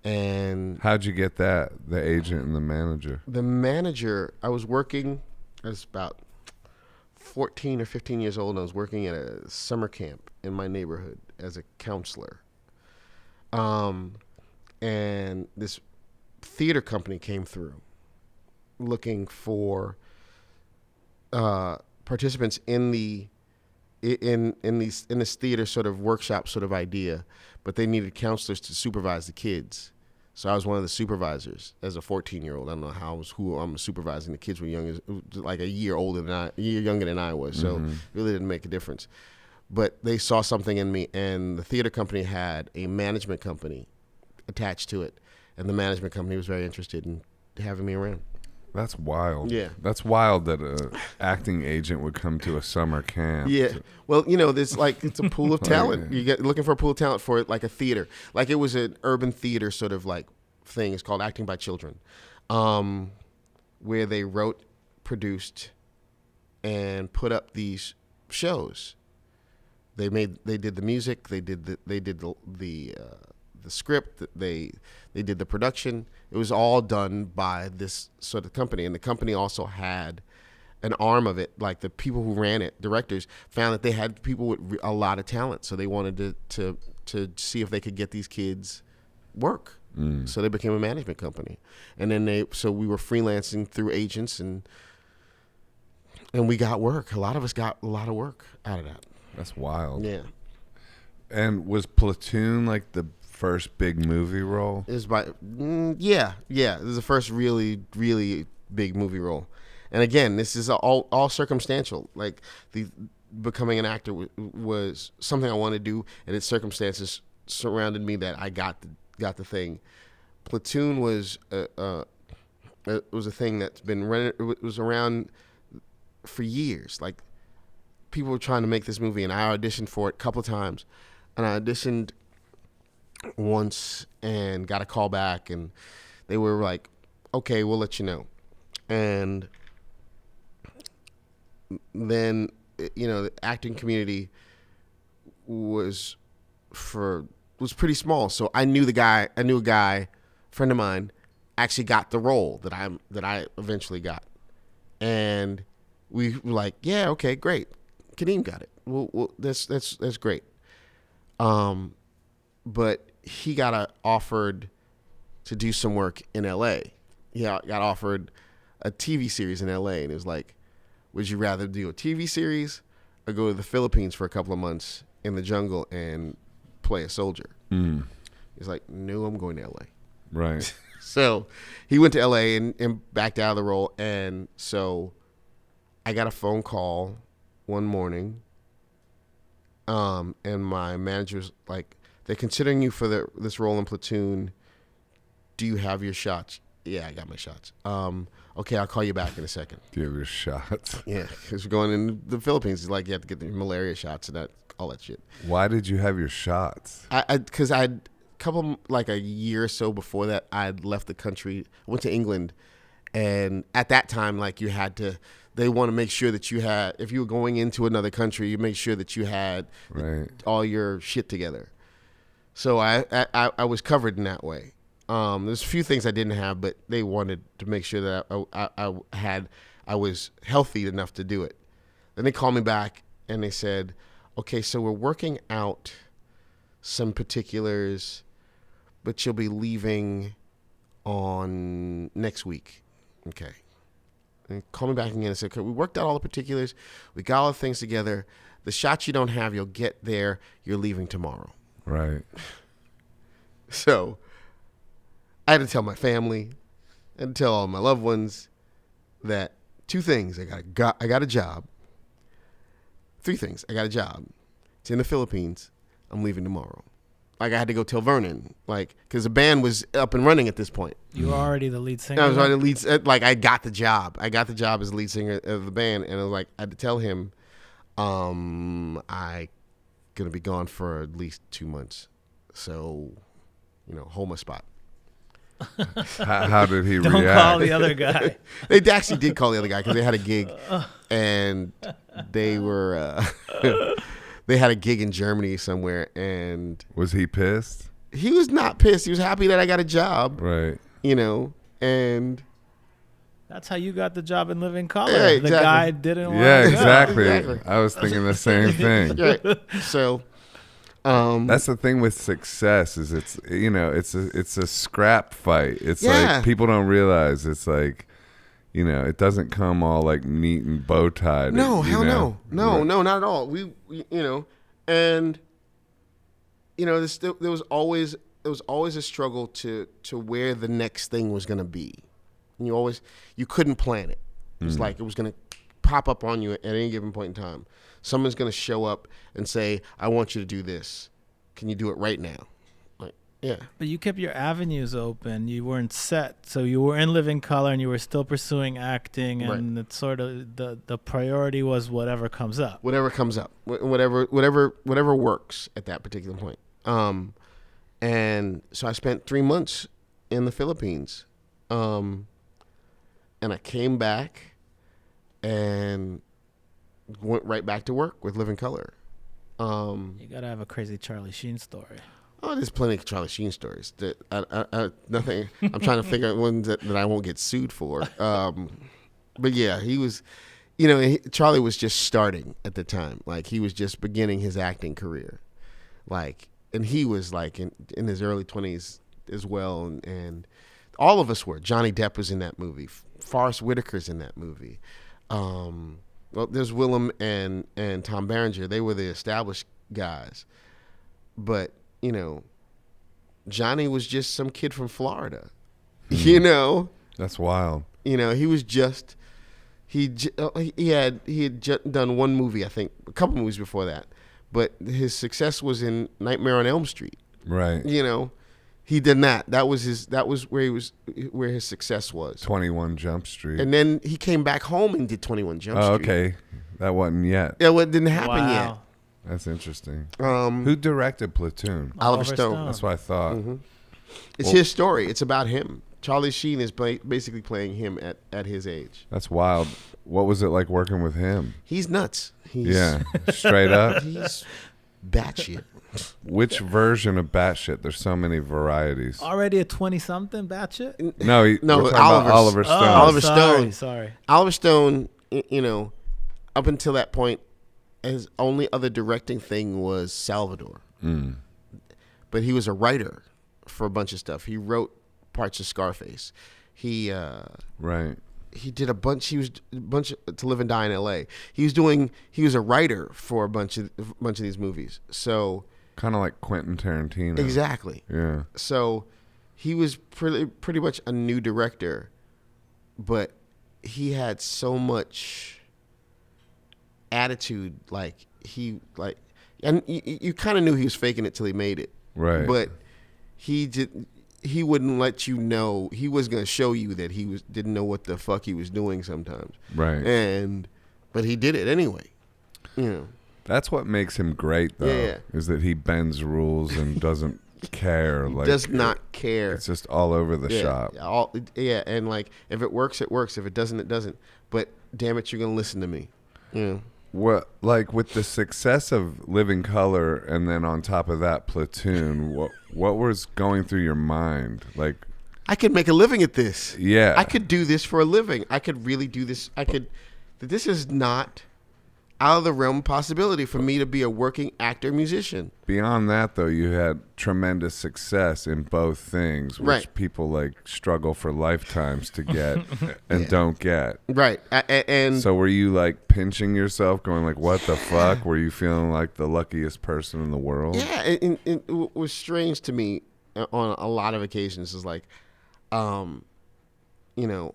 [SPEAKER 3] And
[SPEAKER 1] how'd you get that, the agent and the manager?
[SPEAKER 3] The manager, I was about 14 or 15 years old, and I was working at a summer camp in my neighborhood as a counselor. And this theater company came through looking for participants in this theater sort of workshop sort of idea, but they needed counselors to supervise the kids. So I was one of the supervisors as a 14-year-old. I don't know who I'm supervising. The kids were young, like a year younger than I was. So it really didn't make a difference. But they saw something in me, and the theater company had a management company attached to it, and the management company was very interested in having me around.
[SPEAKER 1] That's wild.
[SPEAKER 3] Yeah.
[SPEAKER 1] That's wild that an acting agent would come to a summer camp.
[SPEAKER 3] Yeah. Well, there's it's a pool of talent. You get looking for a pool of talent for like a theater. Like it was an urban theater sort of like thing. It's called Acting by Children, where they wrote, produced, and put up these shows. They did the music. They did the script. They did the production. It was all done by this sort of company, and the company also had an arm of it. Like the people who ran it, directors, found that they had people with a lot of talent, so they wanted to see if they could get these kids work. So they became a management company, and then so we were freelancing through agents, and we got work. A lot of us got a lot of work out of that.
[SPEAKER 1] That's wild.
[SPEAKER 3] Yeah.
[SPEAKER 1] And was Platoon like the first big movie role?
[SPEAKER 3] It was yeah. It was the first really, really big movie role. And again, this is all circumstantial. Like becoming an actor was something I wanted to do, and its circumstances surrounded me that I got the thing. Platoon was a thing that's been running. It was around for years. Like people were trying to make this movie, and I auditioned for it a couple of times, and I auditioned once and got a call back, and they were like, okay, we'll let you know. And then the acting community was pretty small, so I knew a guy, friend of mine, actually got the role that I eventually got, and we were like, yeah, okay, great, Kadeem got it. Well, that's great. But he got offered to do some work in L.A. He got offered a TV series in L.A. and it was like, would you rather do a TV series or go to the Philippines for a couple of months in the jungle and play a soldier.
[SPEAKER 1] Mm.
[SPEAKER 3] He's like, no, I'm going to LA.
[SPEAKER 1] Right.
[SPEAKER 3] So he went to LA and backed out of the role. And so I got a phone call one morning. And my manager's like, they're considering you for this role in Platoon. Do you have your shots? Yeah, I got my shots. Okay, I'll call you back in a second.
[SPEAKER 1] Do you have your shots?
[SPEAKER 3] Yeah, because we're going in the Philippines. It's like you have to get the malaria shots and all that shit.
[SPEAKER 1] Why did you have your shots?
[SPEAKER 3] Because I'd like a year or so before that, I'd left the country, went to England, and at that time, like they want to make sure that you had, if you were going into another country, you make sure that you had all your shit together. So I was covered in that way. There's a few things I didn't have, but they wanted to make sure that I was healthy enough to do it. Then they called me back and they said, okay, so we're working out some particulars, but you'll be leaving on next week. Okay. And call me back again and said, okay, we worked out all the particulars. We got all the things together. The shots you don't have, you'll get there. You're leaving tomorrow.
[SPEAKER 1] Right.
[SPEAKER 3] So I had to tell my family and tell all my loved ones that 2 things. I got a job. 3 things. I got a job. It's in the Philippines. I'm leaving tomorrow. Like I had to go tell Vernon, like, because the band was up and running at this point.
[SPEAKER 2] You were already the lead singer.
[SPEAKER 3] I was already the lead. Like I got the job. I got the job as lead singer of the band, and I was like, I had to tell him, I gonna be gone for at least 2 months. So, hold my spot.
[SPEAKER 1] How did he react?
[SPEAKER 2] Don't call the other guy.
[SPEAKER 3] They actually did call the other guy because they had a gig, and they were they had a gig in Germany somewhere. And
[SPEAKER 1] was he pissed?
[SPEAKER 3] He was not pissed. He was happy that I got a job.
[SPEAKER 1] Right.
[SPEAKER 3] And
[SPEAKER 2] that's how you got the job in Living Color.
[SPEAKER 3] Yeah, exactly.
[SPEAKER 2] The guy didn't want
[SPEAKER 1] Yeah,
[SPEAKER 2] to
[SPEAKER 1] exactly.
[SPEAKER 3] Exactly.
[SPEAKER 1] I was thinking the same thing.
[SPEAKER 3] Right. So
[SPEAKER 1] that's the thing with success is it's a scrap fight. It's like people don't realize it's like, it doesn't come all like neat and bow tied.
[SPEAKER 3] No, hell no. No, not at all. We and there was always a struggle to where the next thing was going to be. And you couldn't plan it. It was like it was going to pop up on you at any given point in time. Someone's going to show up and say, I want you to do this. Can you do it right now? Like, yeah.
[SPEAKER 2] But you kept your avenues open. You weren't set. So you were in Living Color and you were still pursuing acting. And it's sort of the priority was whatever comes up.
[SPEAKER 3] Whatever comes up. Whatever works at that particular point. And so I spent 3 months in the Philippines. And I came back and went right back to work with Living Color.
[SPEAKER 2] You gotta have a crazy Charlie Sheen story.
[SPEAKER 3] Oh, there's plenty of Charlie Sheen stories. Nothing. I'm trying to figure out ones that I won't get sued for. But yeah, he was. Charlie was just starting at the time. Like he was just beginning his acting career. Like, and he was like in his early 20s as well. And all of us were. Johnny Depp was in that movie. Forrest Whitaker's in that movie. Well, there's Willem and Tom Berenger. They were the established guys. But, Johnny was just some kid from Florida.
[SPEAKER 1] That's wild.
[SPEAKER 3] He was just he had done one movie, I think, a couple movies before that. But his success was in Nightmare on Elm Street.
[SPEAKER 1] Right.
[SPEAKER 3] He did that. That was where his success was.
[SPEAKER 1] 21 Jump Street.
[SPEAKER 3] And then he came back home and did 21 Jump Street.
[SPEAKER 1] Oh, okay. That wasn't yet.
[SPEAKER 3] Yeah, well, it didn't happen yet.
[SPEAKER 1] That's interesting. Who directed Platoon?
[SPEAKER 3] Oliver Stone.
[SPEAKER 1] That's what I thought.
[SPEAKER 3] Mm-hmm. It's his story. It's about him. Charlie Sheen is basically playing him at his age.
[SPEAKER 1] That's wild. What was it like working with him?
[SPEAKER 3] He's nuts.
[SPEAKER 1] Straight up.
[SPEAKER 3] He's batshit.
[SPEAKER 1] Which version of batshit? There's so many varieties.
[SPEAKER 2] Already a 20-something batshit?
[SPEAKER 3] No,
[SPEAKER 1] we're talking about Oliver Stone.
[SPEAKER 3] Oliver Stone.
[SPEAKER 2] Sorry.
[SPEAKER 3] Oliver Stone, up until that point, his only other directing thing was Salvador.
[SPEAKER 1] Mm.
[SPEAKER 3] But he was a writer for a bunch of stuff. He wrote parts of Scarface. He did a bunch. He was a bunch of To Live and Die in L.A. He was a writer for a bunch of these movies. So
[SPEAKER 1] Kind of like Quentin Tarantino.
[SPEAKER 3] Exactly.
[SPEAKER 1] Yeah.
[SPEAKER 3] So he was pretty much a new director, but he had so much attitude. Like and you kind of knew he was faking it till he made it.
[SPEAKER 1] Right.
[SPEAKER 3] But he wouldn't let you know. He was going to show you that he didn't know what the fuck he was doing sometimes.
[SPEAKER 1] Right.
[SPEAKER 3] But he did it anyway. You know.
[SPEAKER 1] That's what makes him great, though.
[SPEAKER 3] Yeah.
[SPEAKER 1] Is that he bends rules and doesn't care. Like,
[SPEAKER 3] does not care.
[SPEAKER 1] It's just all over the shop.
[SPEAKER 3] And like if it works, it works. If it doesn't, it doesn't. But damn it, you're going to listen to me. Yeah.
[SPEAKER 1] What, like with the success of Living Color and then on top of that Platoon, what was going through your mind? Like,
[SPEAKER 3] I could make a living at this.
[SPEAKER 1] Yeah.
[SPEAKER 3] I could do this for a living. I could really do this. This is not out of the realm of possibility for me to be a working actor musician.
[SPEAKER 1] Beyond that, though, you had tremendous success in both things, which
[SPEAKER 3] right.
[SPEAKER 1] people like struggle for lifetimes to get and don't get.
[SPEAKER 3] Right. And
[SPEAKER 1] so were you like pinching yourself, going like, what the fuck? Were you feeling like the luckiest person in the world?
[SPEAKER 3] Yeah. And it was strange to me on a lot of occasions is like, you know,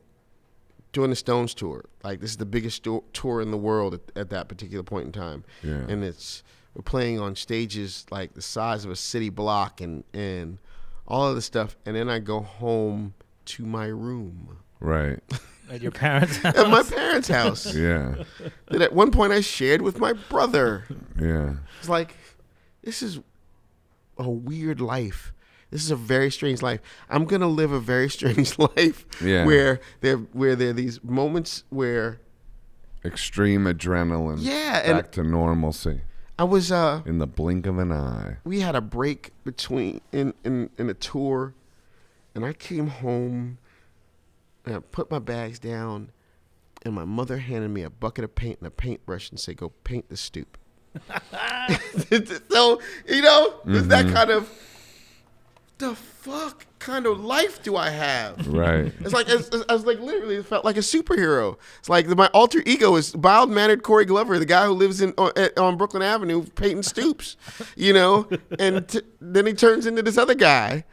[SPEAKER 3] doing the Stones tour. Like, this is the biggest tour in the world at that particular point in time.
[SPEAKER 1] Yeah.
[SPEAKER 3] And we're playing on stages like the size of a city block and all of this stuff. And then I go home to my room.
[SPEAKER 1] Right.
[SPEAKER 2] At your parents' house?
[SPEAKER 3] At my parents' house.
[SPEAKER 1] Yeah.
[SPEAKER 3] That at one point I shared with my brother.
[SPEAKER 1] Yeah.
[SPEAKER 3] It's like, this is a weird life. This is a very strange life. I'm gonna live a very strange life.
[SPEAKER 1] Yeah.
[SPEAKER 3] Where there are these moments where
[SPEAKER 1] extreme adrenaline.
[SPEAKER 3] Yeah.
[SPEAKER 1] Back to normalcy.
[SPEAKER 3] I was
[SPEAKER 1] in the blink of an eye.
[SPEAKER 3] We had a break between in a tour, and I came home and I put my bags down, and my mother handed me a bucket of paint and a paintbrush and said, "Go paint the stoop." So, you know, it's that kind of, the fuck kind of life do I have?
[SPEAKER 1] Right.
[SPEAKER 3] It's like, I was like, literally, it felt like a superhero. It's like my alter ego is mild-mannered Corey Glover, the guy who lives on Brooklyn Avenue painting stoops, you know? And then he turns into this other guy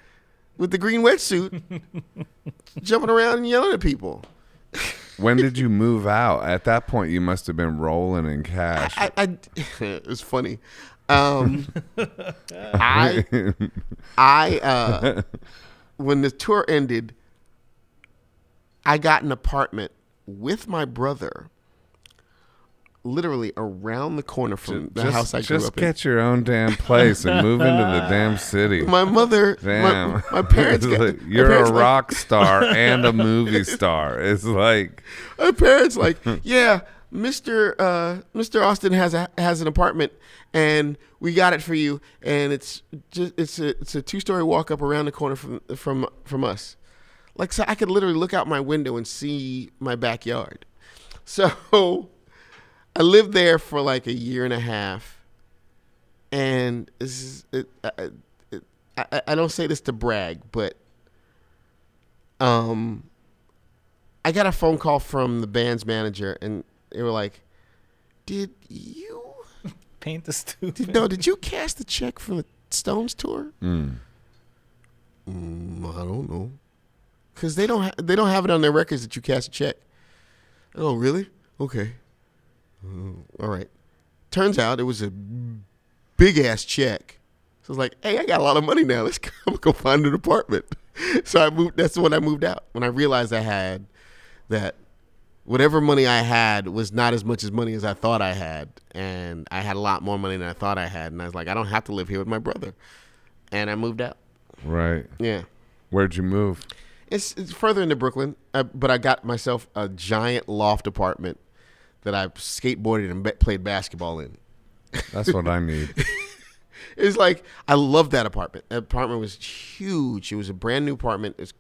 [SPEAKER 3] with the green wetsuit jumping around and yelling at people.
[SPEAKER 1] When did you move out? At that point, you must have been rolling in cash.
[SPEAKER 3] It was funny. When the tour ended, I got an apartment with my brother, literally around the corner from the house I grew up in.
[SPEAKER 1] Just get your own damn place and move into the damn city.
[SPEAKER 3] My mother,
[SPEAKER 1] damn.
[SPEAKER 3] my parents,
[SPEAKER 1] you're a rock star and a movie star. It's like
[SPEAKER 3] my parents, like, yeah, Mr. Austin has an apartment, and we got it for you, and it's a 2-story walk up around the corner from us. Like, so I could literally look out my window and see my backyard. So I lived there for like a year and a half, and I don't say this to brag, but I got a phone call from the band's manager, and they were like, "Did you
[SPEAKER 2] paint the stoop?
[SPEAKER 3] Did you cash the check from the Stones tour?" I don't know, because they don't have it on their records that you cash a check. Oh, really? Okay. All right. Turns out it was a big ass check. So I was like, "Hey, I got a lot of money now. Let's go find an apartment." So I moved. That's when I moved out. When I realized I had that. Whatever money I had was not as much as money as I thought I had. And I had a lot more money than I thought I had. And I was like, I don't have to live here with my brother. And I moved out.
[SPEAKER 1] Right.
[SPEAKER 3] Yeah.
[SPEAKER 1] Where'd you move?
[SPEAKER 3] It's further into Brooklyn. But I got myself a giant loft apartment that I skateboarded and played basketball in.
[SPEAKER 1] That's what I need.
[SPEAKER 3] It's like, I love that apartment. That apartment was huge. It was a brand new apartment.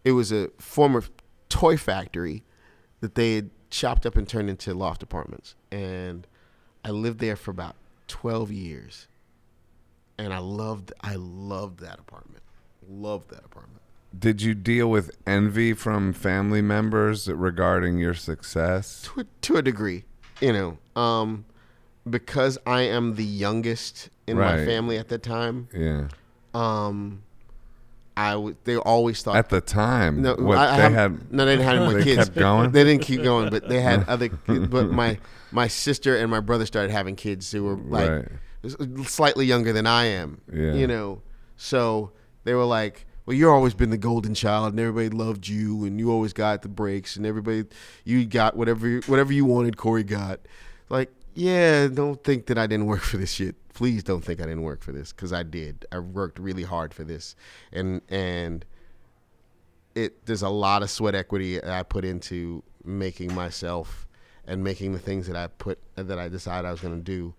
[SPEAKER 3] It was a former toy factory that they had chopped up and turned into loft apartments. And I lived there for about 12 years. And I loved that apartment. Loved that apartment.
[SPEAKER 1] Did you deal with envy from family members regarding your success?
[SPEAKER 3] To a degree, you know. because I am the youngest in my family at the time.
[SPEAKER 1] Yeah.
[SPEAKER 3] They always thought
[SPEAKER 1] at the time.
[SPEAKER 3] No,
[SPEAKER 1] what,
[SPEAKER 3] they didn't have any more
[SPEAKER 1] they
[SPEAKER 3] kids.
[SPEAKER 1] kept going?
[SPEAKER 3] They didn't keep going, but they had other kids. But my sister and my brother started having kids who were like slightly younger than I am.
[SPEAKER 1] Yeah.
[SPEAKER 3] You know, so they were like, well, you've always been the golden child, and everybody loved you, and you always got the breaks, and you got whatever you wanted. Corey got. Like, yeah, don't think that I didn't work for this shit. Please don't think I didn't work for this, because I did. I worked really hard for this, and there's a lot of sweat equity I put into making myself and making the things that I decided I was going to do,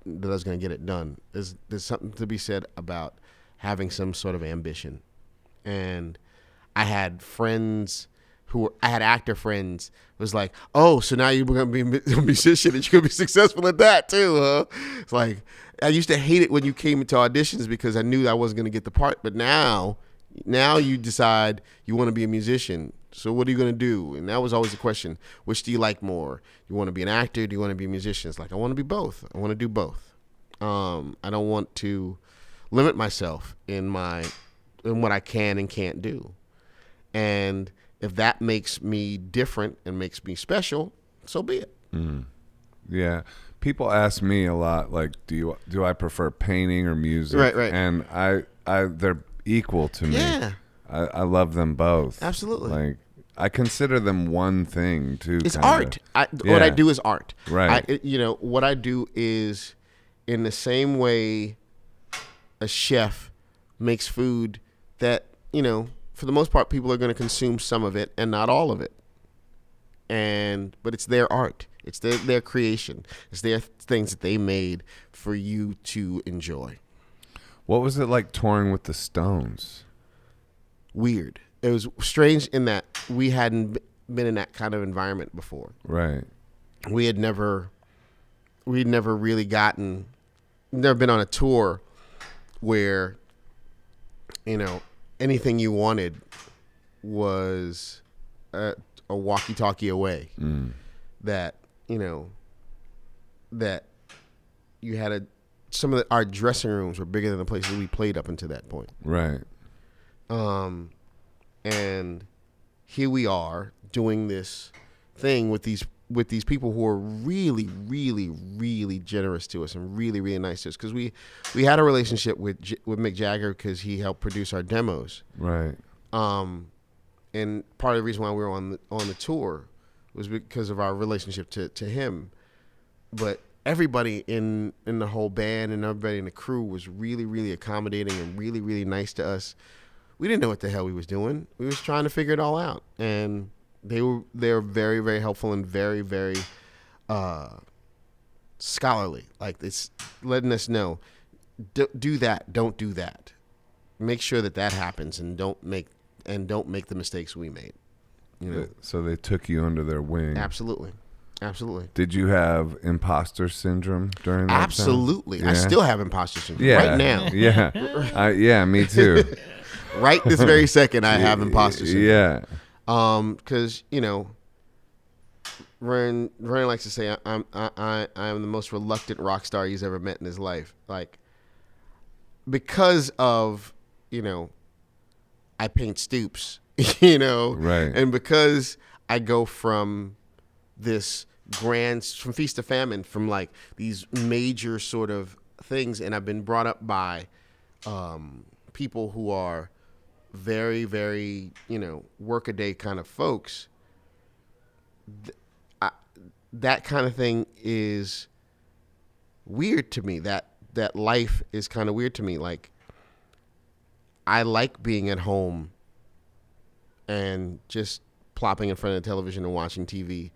[SPEAKER 3] that I was going to get it done. There's something to be said about having some sort of ambition, and I had actor friends who was like, oh, so now you're going to be a musician and you're going to be successful at that too, huh? It's like, I used to hate it when you came into auditions because I knew I wasn't going to get the part. But now you decide you want to be a musician. So what are you going to do? And that was always the question. Which do you like more? You want to be an actor? Do you want to be a musician? It's like, I want to be both. I want to do both. I don't want to limit myself in what I can and can't do. And if that makes me different and makes me special, so be it.
[SPEAKER 1] Mm. Yeah. People ask me a lot, like, do I prefer painting or music?
[SPEAKER 3] Right.
[SPEAKER 1] And they're equal to me.
[SPEAKER 3] Yeah.
[SPEAKER 1] I love them both.
[SPEAKER 3] Absolutely.
[SPEAKER 1] Like, I consider them one thing too.
[SPEAKER 3] It's
[SPEAKER 1] kinda.
[SPEAKER 3] art. What I do is art.
[SPEAKER 1] Right.
[SPEAKER 3] What I do is, in the same way a chef makes food that, for the most part, people are going to consume some of it and not all of it. But it's their art. It's their creation. It's their things that they made for you to enjoy.
[SPEAKER 1] What was it like touring with the Stones?
[SPEAKER 3] Weird. It was strange in that we hadn't been in that kind of environment before.
[SPEAKER 1] Right.
[SPEAKER 3] We'd never really never been on a tour where, anything you wanted was a walkie-talkie away.
[SPEAKER 1] Mm.
[SPEAKER 3] That you had some of our dressing rooms were bigger than the places we played up until that point.
[SPEAKER 1] Right.
[SPEAKER 3] And here we are doing this thing with these people who are really, really, really generous to us and really, really nice to us, because we had a relationship with Mick Jagger because he helped produce our demos.
[SPEAKER 1] Right.
[SPEAKER 3] And part of the reason why we were on the tour was because of our relationship to him. But everybody in the whole band and everybody in the crew was really, really accommodating and really, really nice to us. We didn't know what the hell we was doing. We was trying to figure it all out. And they were very, very helpful and very, very scholarly. Like, it's letting us know, do that, don't do that. Make sure that happens, and don't make the mistakes we made.
[SPEAKER 1] So they took you under their wing.
[SPEAKER 3] Absolutely.
[SPEAKER 1] Did you have imposter syndrome during that
[SPEAKER 3] Absolutely.
[SPEAKER 1] time?
[SPEAKER 3] I still have imposter syndrome right now.
[SPEAKER 1] Yeah. Yeah, me too.
[SPEAKER 3] Right this very second, I have imposter syndrome.
[SPEAKER 1] Yeah.
[SPEAKER 3] Because Ryan likes to say I am the most reluctant rock star he's ever met in his life. Like, because of I paint stoops,
[SPEAKER 1] right,
[SPEAKER 3] and because I go from from feast to famine, from like these major sort of things, and I've been brought up by people who are very, very, workaday kind of folks. That kind of thing is weird to me. That life is kind of weird to me. Like, I like being at home and just plopping in front of the television and watching TV.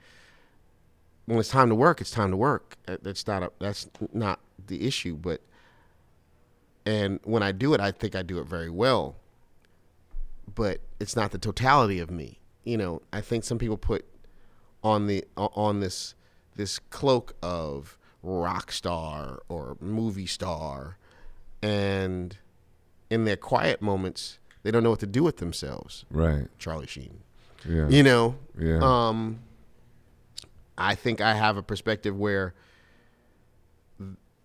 [SPEAKER 3] When it's time to work, it's time to work. That's not the issue. And when I do it, I think I do it very well. But it's not the totality of me. I think some people put on this cloak of rock star or movie star, and in their quiet moments, they don't know what to do with themselves.
[SPEAKER 1] Right.
[SPEAKER 3] Charlie Sheen.
[SPEAKER 1] Yeah.
[SPEAKER 3] Yeah. I think I have a perspective where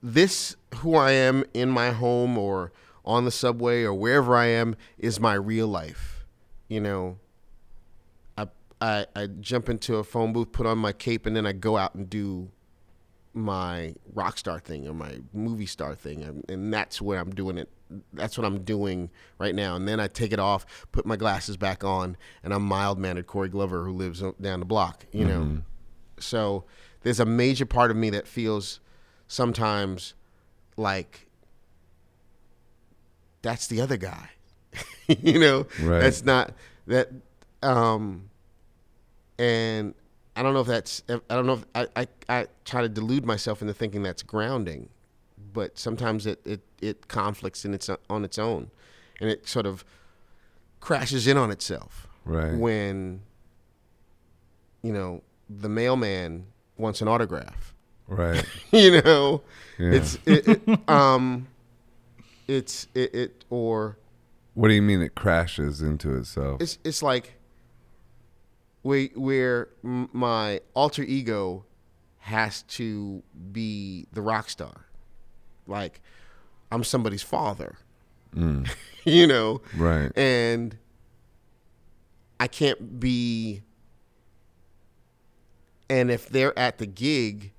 [SPEAKER 3] this, who I am in my home or on the subway or wherever I am, is my real life. You know, I jump into a phone booth, put on my cape, and then I go out and do my rock star thing or my movie star thing, and that's where I'm doing it. That's what I'm doing right now. And then I take it off, put my glasses back on, and I'm mild-mannered Corey Glover who lives down the block, you know. So there's a major part of me that feels sometimes like that's the other guy, you know.
[SPEAKER 1] Right.
[SPEAKER 3] That's not that. And I don't know if that's. I don't know if I try to delude myself into thinking that's grounding, but sometimes it conflicts on its own, and it sort of crashes in on itself.
[SPEAKER 1] Right. When,
[SPEAKER 3] you know, the mailman wants an autograph.
[SPEAKER 1] Right.
[SPEAKER 3] You know,
[SPEAKER 1] Yeah.
[SPEAKER 3] Or.
[SPEAKER 1] What do you mean it crashes into itself?
[SPEAKER 3] It's like where my alter ego has to be the rock star. Like, I'm somebody's father. You know?
[SPEAKER 1] Right.
[SPEAKER 3] And I can't be. And if they're at the gig,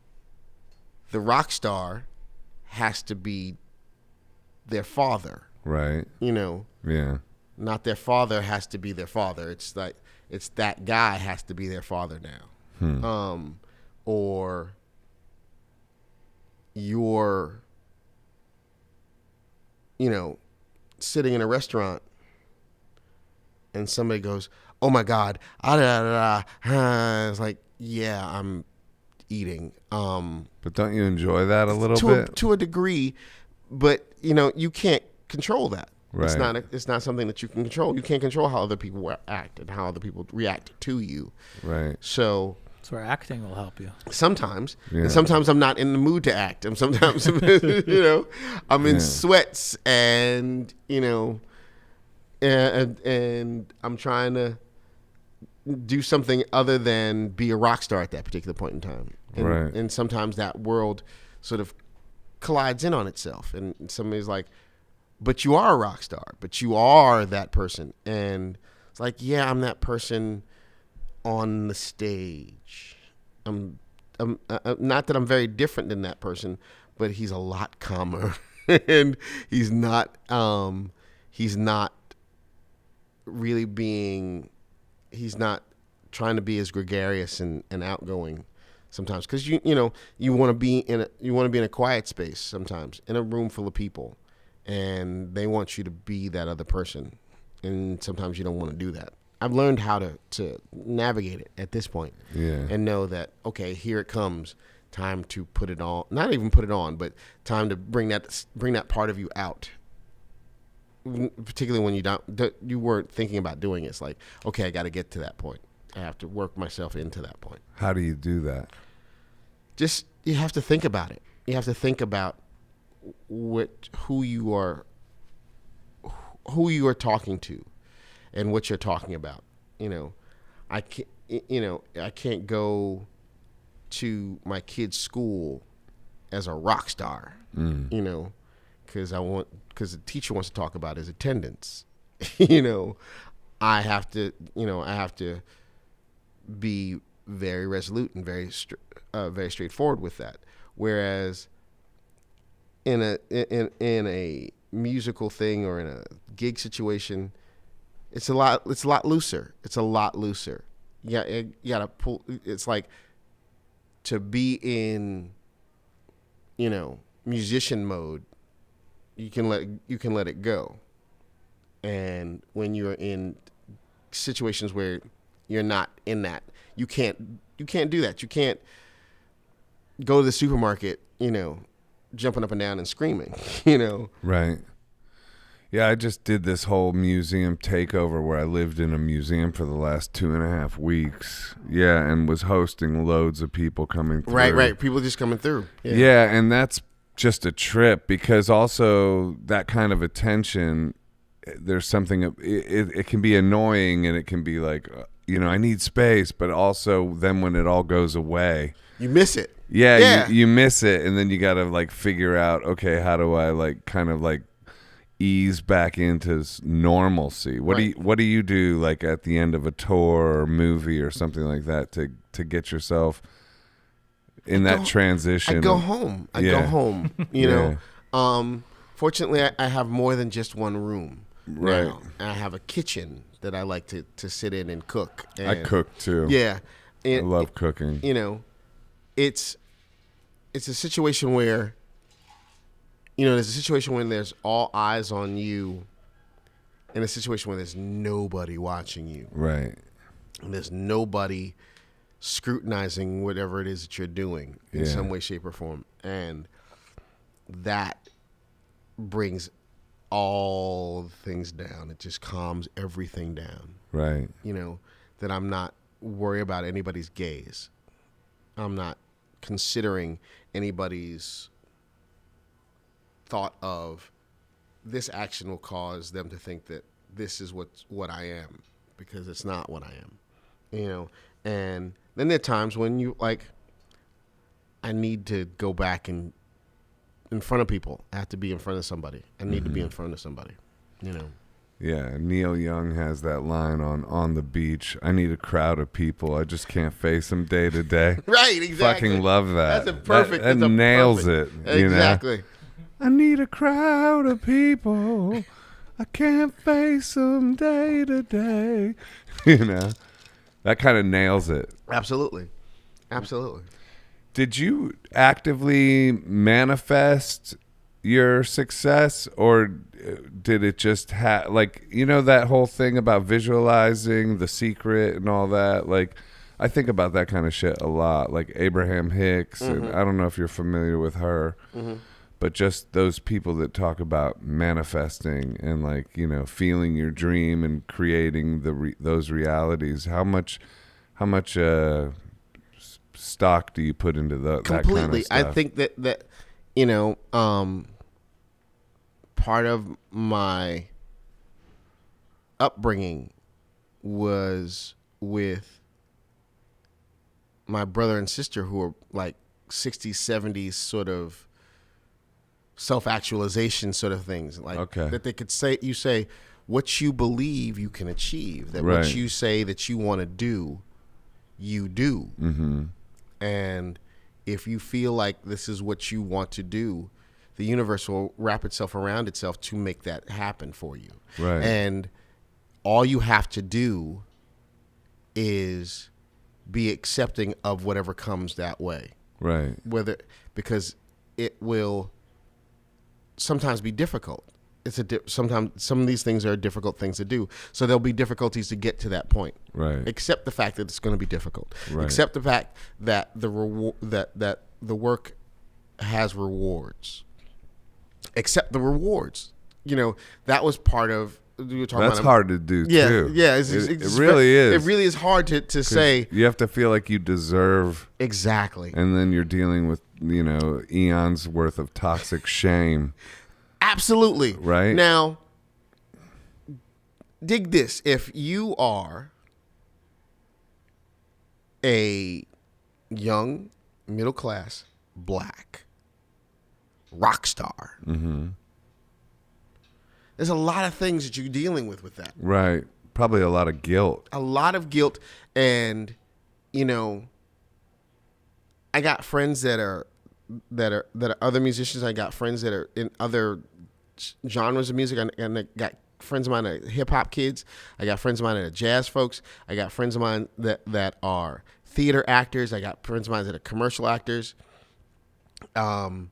[SPEAKER 3] the rock star has to be their father.
[SPEAKER 1] Right.
[SPEAKER 3] You know?
[SPEAKER 1] Yeah.
[SPEAKER 3] Not their father has to be their father. It's like, it's that guy has to be their father now. Or you're, you know, sitting in a restaurant and somebody goes, "Oh my God, it's like, yeah, I'm eating."
[SPEAKER 1] But don't you enjoy that a little bit?
[SPEAKER 3] To a degree, but you know, you can't control that.
[SPEAKER 1] Right.
[SPEAKER 3] It's not something that you can control. You can't control how other people act and how other people react to you.
[SPEAKER 1] Right.
[SPEAKER 3] So
[SPEAKER 2] that's where acting will help you.
[SPEAKER 3] Sometimes.
[SPEAKER 1] Yeah.
[SPEAKER 3] And sometimes I'm not in the mood to act. I'm sometimes, you know, I'm in sweats and, you know, and I'm trying to do something other than be a rock star at that particular point in time. And,
[SPEAKER 1] right.
[SPEAKER 3] And sometimes that world sort of collides in on itself. And somebody's like, "But you are a rock star. But you are that person." And it's like, yeah, I'm that person on the stage. I'm not that I'm very different than that person, but he's a lot calmer, and he's not really being. He's not trying to be as gregarious and outgoing sometimes, because you know you want to be in a quiet space sometimes in a room full of people. And they want you to be that other person. And sometimes you don't want to do that. I've learned how to navigate it at this point.
[SPEAKER 1] Yeah. And
[SPEAKER 3] know that, okay, here it comes. Time to put it on. Not even put it on, but time to bring that part of you out. Particularly when you weren't thinking about doing it. It's like, okay, I got to get to that point. I have to work myself into that point.
[SPEAKER 1] How do you do that?
[SPEAKER 3] Just, you have to think about it. You have to think about who you are talking to and what you're talking about. You know, I can't go to my kid's school as a rock star, you know, because the teacher wants to talk about his attendance. You know, I have to be very resolute and very straightforward with that. Whereas in a musical thing or in a gig situation, it's a lot looser. It's a lot looser. Yeah, you gotta pull. It's like to be in, you know, musician mode. You can let it go. And when you're in situations where you're not in that, you can't do that. You can't go to the supermarket, you know, jumping up and down and screaming, you know.
[SPEAKER 1] Right. Yeah, I just did this whole museum takeover where I lived in a museum for the last 2.5 weeks. Yeah, and was hosting loads of people coming through.
[SPEAKER 3] Right. People just coming through.
[SPEAKER 1] Yeah, and that's just a trip, because also that kind of attention, there's something, it can be annoying, and it can be like, you know, I need space, but also then when it all goes away,
[SPEAKER 3] you miss it.
[SPEAKER 1] Yeah. You miss it, and then you got to like figure out, okay, how do I like kind of like ease back into normalcy? What do you do like at the end of a tour or movie or something like that to get yourself in that transition?
[SPEAKER 3] I go home. You know. Fortunately, I have more than just one room.
[SPEAKER 1] Right.
[SPEAKER 3] Now. I have a kitchen that I like to sit in and cook. And,
[SPEAKER 1] I cook too.
[SPEAKER 3] Yeah.
[SPEAKER 1] I love cooking.
[SPEAKER 3] You know, it's a situation where, you know, there's a situation when there's all eyes on you, and a situation where there's nobody watching you.
[SPEAKER 1] Right.
[SPEAKER 3] And there's nobody scrutinizing whatever it is that you're doing in some way, shape, or form. And that brings all things down. It just calms everything down.
[SPEAKER 1] Right.
[SPEAKER 3] You know, that I'm not worried about anybody's gaze. I'm not considering anybody's thought of this action will cause them to think that this is what I am, because it's not what I am, you know. And then there are times when you like, I need to go back and in front of people. I have to be in front of somebody. I need to be in front of somebody, you know.
[SPEAKER 1] Yeah, Neil Young has that line on the beach. I need a crowd of people. I just can't face them day to day.
[SPEAKER 3] Right, exactly.
[SPEAKER 1] Fucking love that.
[SPEAKER 3] That's a perfect.
[SPEAKER 1] That nails it.
[SPEAKER 3] Exactly.
[SPEAKER 1] You know? I need a crowd of people. I can't face them day to day. You know, that kind of nails it.
[SPEAKER 3] Absolutely. Absolutely.
[SPEAKER 1] Did you actively manifest your success, or did it just like, you know, that whole thing about visualizing The Secret and all that? Like, I think about that kind of shit a lot, like Abraham Hicks, and I don't know if you're familiar with her, but just those people that talk about manifesting and, like, you know, feeling your dream and creating those realities. How much stock do you put into that kind of stuff?
[SPEAKER 3] I think that you know, part of my upbringing was with my brother and sister, who were like 60s, 70s sort of self-actualization sort of things. Like, that they could say, you say, what you believe you can achieve. That what you say that you want to do, you do. Mm-hmm. And if you feel like this is what you want to do, the universe will wrap itself around itself to make that happen for you.
[SPEAKER 1] Right.
[SPEAKER 3] And all you have to do is be accepting of whatever comes that way.
[SPEAKER 1] Right.
[SPEAKER 3] Because it will sometimes be difficult. Sometimes some of these things are difficult things to do. So there'll be difficulties to get to that point.
[SPEAKER 1] Right.
[SPEAKER 3] Accept the fact that it's going to be difficult.
[SPEAKER 1] Right.
[SPEAKER 3] Accept the fact that the work has rewards. Accept the rewards. You know, that was part of.
[SPEAKER 1] That's hard to do too.
[SPEAKER 3] Yeah,
[SPEAKER 1] it really is.
[SPEAKER 3] It really is hard to say.
[SPEAKER 1] You have to feel like you deserve.
[SPEAKER 3] Exactly.
[SPEAKER 1] And then you're dealing with, you know, eons worth of toxic shame.
[SPEAKER 3] Absolutely.
[SPEAKER 1] Right.
[SPEAKER 3] Now, dig this. If you are a young, middle-class, black rock star, there's a lot of things that you're dealing with that.
[SPEAKER 1] Right. Probably a lot of guilt.
[SPEAKER 3] A lot of guilt. And, you know, I got friends that are other musicians. I got friends that are in other genres of music, and I got friends of mine that are hip hop kids. I got friends of mine that are jazz folks. I got friends of mine that are theater actors. I got friends of mine that are commercial actors. I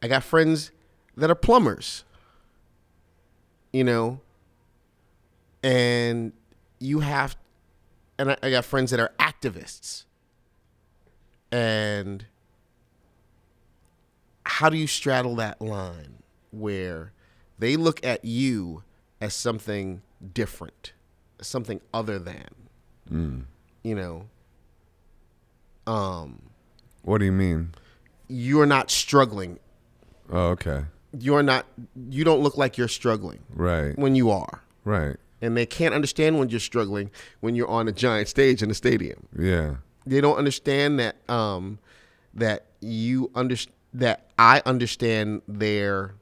[SPEAKER 3] got friends that are plumbers. You know, and I got friends that are activists. And how do you straddle that line where they look at you as something different, as something other than, you know?
[SPEAKER 1] What do you mean?
[SPEAKER 3] You're not struggling.
[SPEAKER 1] Oh, okay.
[SPEAKER 3] You don't look like you're struggling.
[SPEAKER 1] Right.
[SPEAKER 3] When you are.
[SPEAKER 1] Right.
[SPEAKER 3] And they can't understand when you're struggling when you're on a giant stage in a stadium.
[SPEAKER 1] Yeah.
[SPEAKER 3] They don't understand that that that I understand their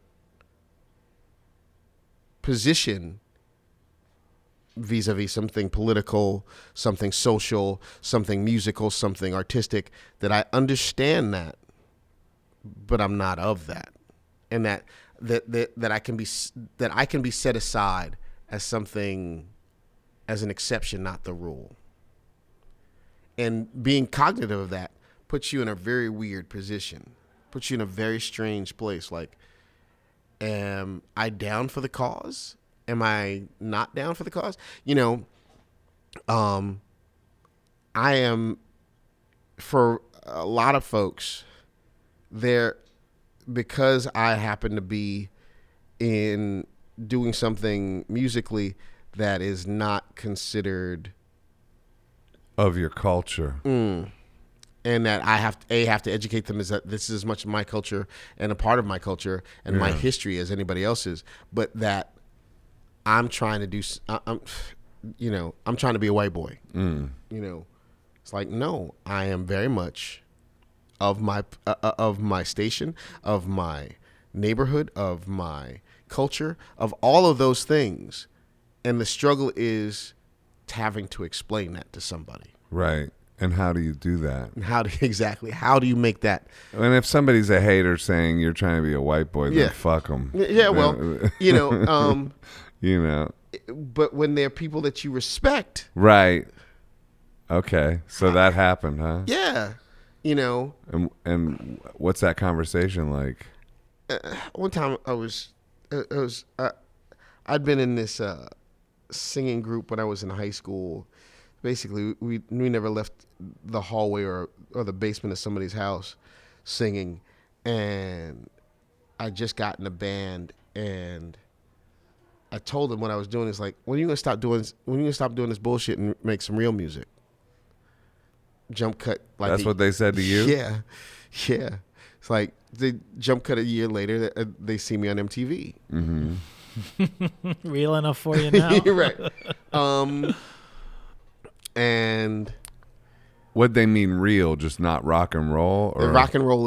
[SPEAKER 3] position vis-a-vis something political, something social, something musical, something artistic, that I understand that, but I'm not of that. And that I can be set aside as something, as an exception, not the rule. And being cognitive of that puts you in a very weird position, puts you in a very strange place. Like, am I down for the cause? Am I not down for the cause? You know, I am, for a lot of folks, because I happen to be in doing something musically that is not considered
[SPEAKER 1] of your culture.
[SPEAKER 3] And that I have to educate them, is that this is as much of my culture and a part of my culture and my history as anybody else's, but that I'm trying to I'm trying to be a white boy. You know, it's like, no, I am very much of my station, of my neighborhood, of my culture, of all of those things. And the struggle is having to explain that to somebody.
[SPEAKER 1] Right. And how do you do that?
[SPEAKER 3] And how do you make that?
[SPEAKER 1] And if somebody's a hater saying you're trying to be a white boy, then fuck them.
[SPEAKER 3] Yeah, well, you know.
[SPEAKER 1] You know.
[SPEAKER 3] But when they're people that you respect.
[SPEAKER 1] Right. Okay. So that happened, huh?
[SPEAKER 3] Yeah. You know.
[SPEAKER 1] And what's that conversation like?
[SPEAKER 3] One time I'd been in this singing group when I was in high school. Basically, we never left the hallway or the basement of somebody's house singing. And I just got in a band, and I told them what I was doing. Is like, when are you gonna stop doing this bullshit and make some real music? Jump cut. Like,
[SPEAKER 1] that's what they said to you?
[SPEAKER 3] Yeah. It's like, they jump cut a year later. They see me on MTV.
[SPEAKER 2] Mm-hmm. Real enough for you now.
[SPEAKER 3] You're right. And
[SPEAKER 1] what they mean real, just not rock and roll? Or?
[SPEAKER 3] Rock and roll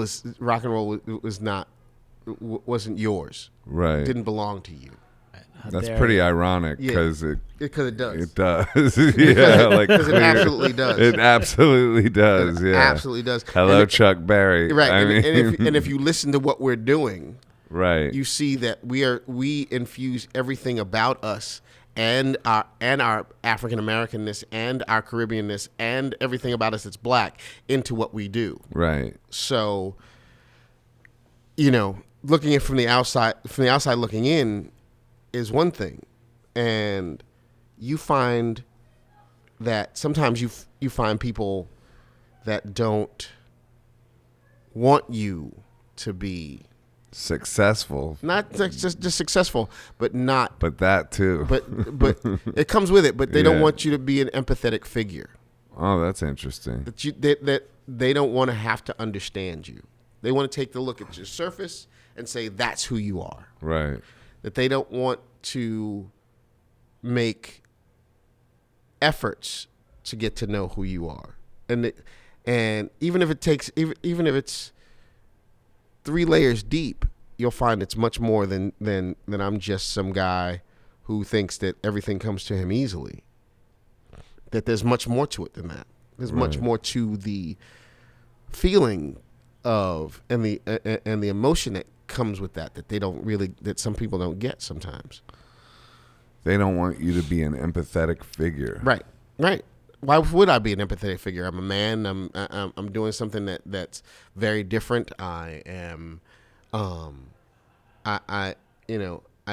[SPEAKER 3] wasn't yours.
[SPEAKER 1] Right.
[SPEAKER 3] It didn't belong to you.
[SPEAKER 1] That's pretty ironic because
[SPEAKER 3] it does.
[SPEAKER 1] It does. Yeah, like
[SPEAKER 3] because it absolutely does.
[SPEAKER 1] It absolutely does.
[SPEAKER 3] It absolutely does.
[SPEAKER 1] Hello, Chuck Berry.
[SPEAKER 3] Right.
[SPEAKER 1] I mean,
[SPEAKER 3] and if you listen to what we're doing,
[SPEAKER 1] right,
[SPEAKER 3] you see that we infuse everything about us and our African Americanness and our Caribbeanness and everything about us that's black into what we do.
[SPEAKER 1] Right.
[SPEAKER 3] So, you know, looking at from the outside looking in is one thing, and you find that sometimes you find people that don't want you to be
[SPEAKER 1] successful,
[SPEAKER 3] not just successful, but
[SPEAKER 1] that too.
[SPEAKER 3] But it comes with it. But they don't want you to be an empathetic figure.
[SPEAKER 1] Oh, that's interesting.
[SPEAKER 3] That they don't want to have to understand you. They want to take the look at your surface and say that's who you are.
[SPEAKER 1] Right.
[SPEAKER 3] That they don't want to make efforts to get to know who you are, and even if it's 3 layers deep, you'll find it's much more than I'm just some guy who thinks that everything comes to him easily. That there's much more to it than that. There's much more to the feeling of and the emotion that comes with that that some people don't get sometimes.
[SPEAKER 1] They don't want you to be an empathetic figure.
[SPEAKER 3] Right. Why would I be an empathetic figure? I'm a man. I'm doing something that's very different. I am, I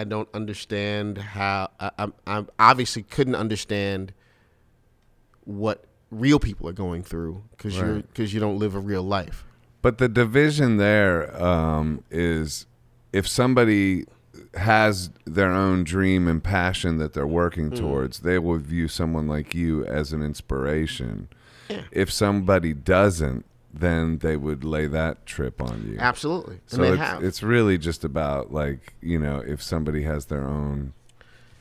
[SPEAKER 3] don't understand how. I obviously couldn't understand what real people are going through because you don't live a real life.
[SPEAKER 1] But the division there is if somebody has their own dream and passion that they're working towards, they will view someone like you as an inspiration. Yeah. If somebody doesn't, then they would lay that trip on you.
[SPEAKER 3] Absolutely.
[SPEAKER 1] So it's really just about, like, you know, if somebody has their own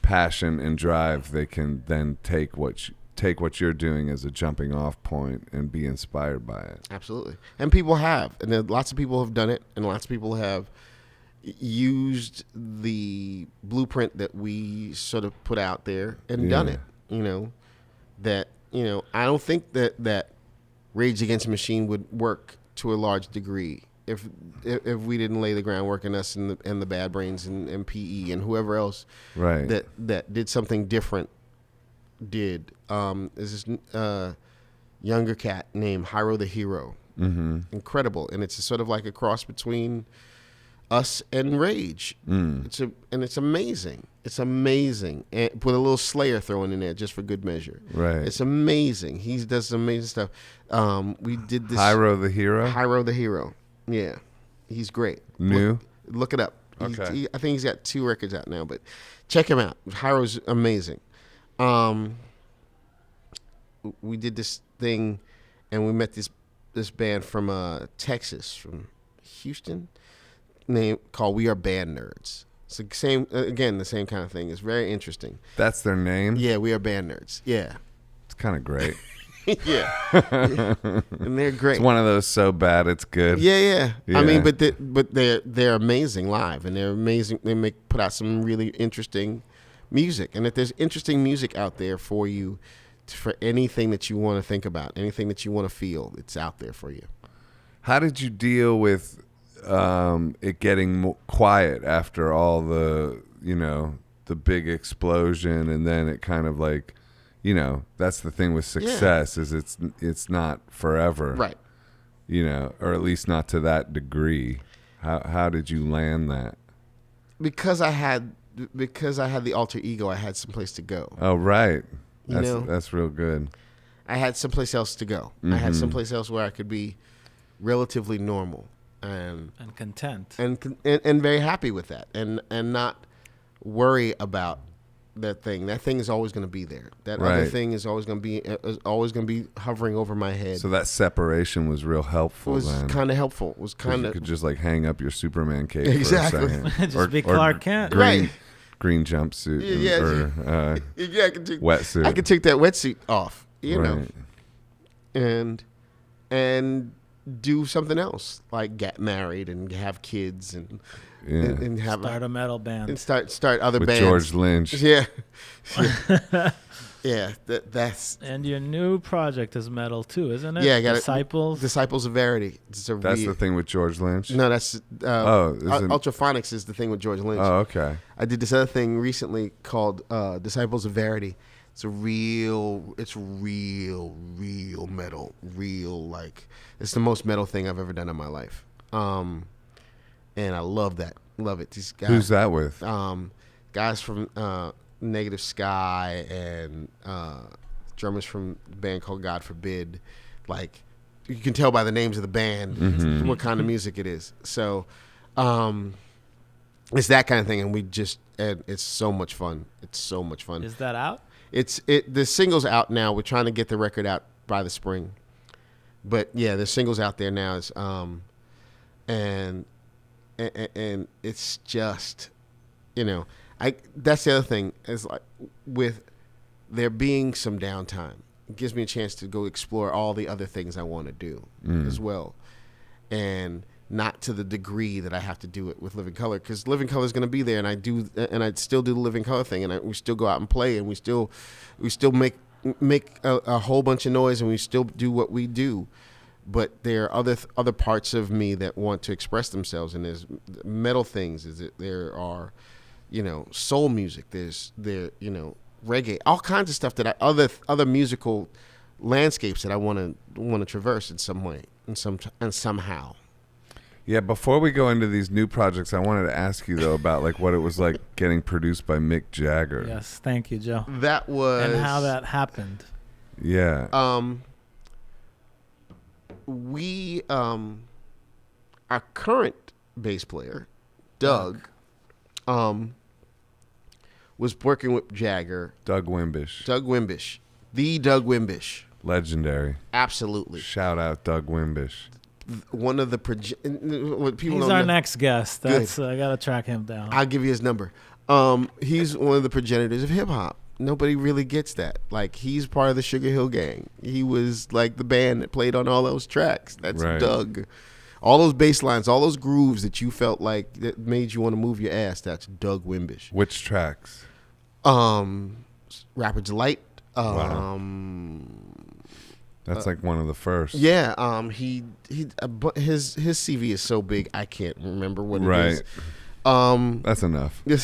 [SPEAKER 1] passion and drive, they can then take what take what you're doing as a jumping off point and be inspired by it.
[SPEAKER 3] Absolutely. And people have. And lots of people have done it, and lots of people have used the blueprint that we sort of put out there and done it. I don't think that Rage Against the Machine would work to a large degree if we didn't lay the groundwork in us and the Bad Brains and PE and whoever else that did something different did. There's this younger cat named Hyro the Hero. Mm-hmm. Incredible. And it's sort of like a cross between us and Rage. It's amazing. It's amazing. And put a little Slayer thrown in there just for good measure.
[SPEAKER 1] Right.
[SPEAKER 3] It's amazing. He does some amazing stuff. We did this.
[SPEAKER 1] Hyro the Hero?
[SPEAKER 3] Hyro the Hero. Yeah. He's great.
[SPEAKER 1] New?
[SPEAKER 3] Look it up.
[SPEAKER 1] Okay.
[SPEAKER 3] I think he's got 2 records out now, but check him out. Hyro's amazing. We did this thing, and we met this band from Texas, from Houston, called We Are Band Nerds. It's the same kind of thing. It's very interesting.
[SPEAKER 1] That's their name?
[SPEAKER 3] Yeah, We Are Band Nerds. Yeah.
[SPEAKER 1] It's kind of great.
[SPEAKER 3] Yeah. And they're great.
[SPEAKER 1] It's one of those so bad it's good.
[SPEAKER 3] Yeah. I mean, but they're amazing live, and they're amazing. They put out some really interesting music, and if there's interesting music out there for you, for anything that you want to think about, anything that you want to feel, it's out there for you.
[SPEAKER 1] How did you deal with it getting quiet after all the big explosion, and then it kind of like, that's the thing with success is it's not forever,
[SPEAKER 3] right?
[SPEAKER 1] Or at least not to that degree. How did you land that? Because I had the alter ego, I had someplace to go. Oh, right. That's real good. I had someplace else to go. Mm-hmm. I had someplace else where I could be relatively normal and
[SPEAKER 2] content
[SPEAKER 3] and very happy with that, and not worry about that thing. That thing is always going to be there. That other thing is always going to be hovering over my head. So that separation was real helpful. It was kind of helpful. It was kind of, you could just like hang up your Superman cape exactly. For a second.
[SPEAKER 2] Just be Clark Kent.
[SPEAKER 3] Green jumpsuit. I can take wetsuit. I could take that wetsuit off, and do something else, like get married and have kids and have
[SPEAKER 2] start a metal band
[SPEAKER 3] and start other
[SPEAKER 1] with
[SPEAKER 3] bands.
[SPEAKER 1] George Lynch.
[SPEAKER 3] That's
[SPEAKER 2] and your new project is metal too, isn't it?
[SPEAKER 3] Yeah, I got
[SPEAKER 2] Disciples
[SPEAKER 3] of Verity.
[SPEAKER 1] That's the thing with George Lynch.
[SPEAKER 3] No, that's Ultraphonix is the thing with George Lynch.
[SPEAKER 1] Oh, okay.
[SPEAKER 3] I did this other thing recently called Disciples of Verity. It's real metal, like it's the most metal thing I've ever done in my life. And I love it. These guys. Who's that with? Guys from Negative Sky and drummers from a band called God Forbid. Like, you can tell by the names of the band what kind of music it is. So it's that kind of thing, and it's so much fun. It's so much fun.
[SPEAKER 2] Is that out?
[SPEAKER 3] The single's out now. We're trying to get the record out by the spring. But yeah, the single's out there now. It's and it's just, that's the other thing is, like, with there being some downtime, it gives me a chance to go explore all the other things I want to do as well. And not to the degree that I have to do it with Living Color, because Living Color is going to be there, and I still do the Living Color thing, and we still go out and play, and we still make a whole bunch of noise, and we still do what we do. But there are other parts of me that want to express themselves, and there's metal things. There are, soul music. There's reggae, all kinds of stuff that other musical landscapes that I want to traverse in some way, and somehow. Yeah, before we go into these new projects, I wanted to ask you, though, about like what it was like getting produced by Mick Jagger.
[SPEAKER 2] Yes, thank you, Joe.
[SPEAKER 3] That was...
[SPEAKER 2] And how that happened.
[SPEAKER 1] Yeah.
[SPEAKER 3] We, our current bass player, Doug, was working with Jagger.
[SPEAKER 1] Doug Wimbish.
[SPEAKER 3] The Doug Wimbish.
[SPEAKER 1] Legendary.
[SPEAKER 3] Absolutely.
[SPEAKER 1] Shout out Doug Wimbish.
[SPEAKER 3] One of the
[SPEAKER 2] He's our next guest. I gotta track him down.
[SPEAKER 3] I'll give you his number. He's one of the progenitors of hip hop. nobody really gets that. Like, he's part of the Sugar Hill Gang. He was like the band that played on all those tracks. That's
[SPEAKER 1] Right.
[SPEAKER 3] Doug. All those bass lines, all those grooves that you felt like that made you want to move your ass. That's Doug Wimbish.
[SPEAKER 1] Which tracks?
[SPEAKER 3] Rapid Delight.
[SPEAKER 1] Wow. That's like one of the first.
[SPEAKER 3] Yeah. His CV is so big I can't remember what it is.
[SPEAKER 1] Right. That's enough.
[SPEAKER 3] Yeah.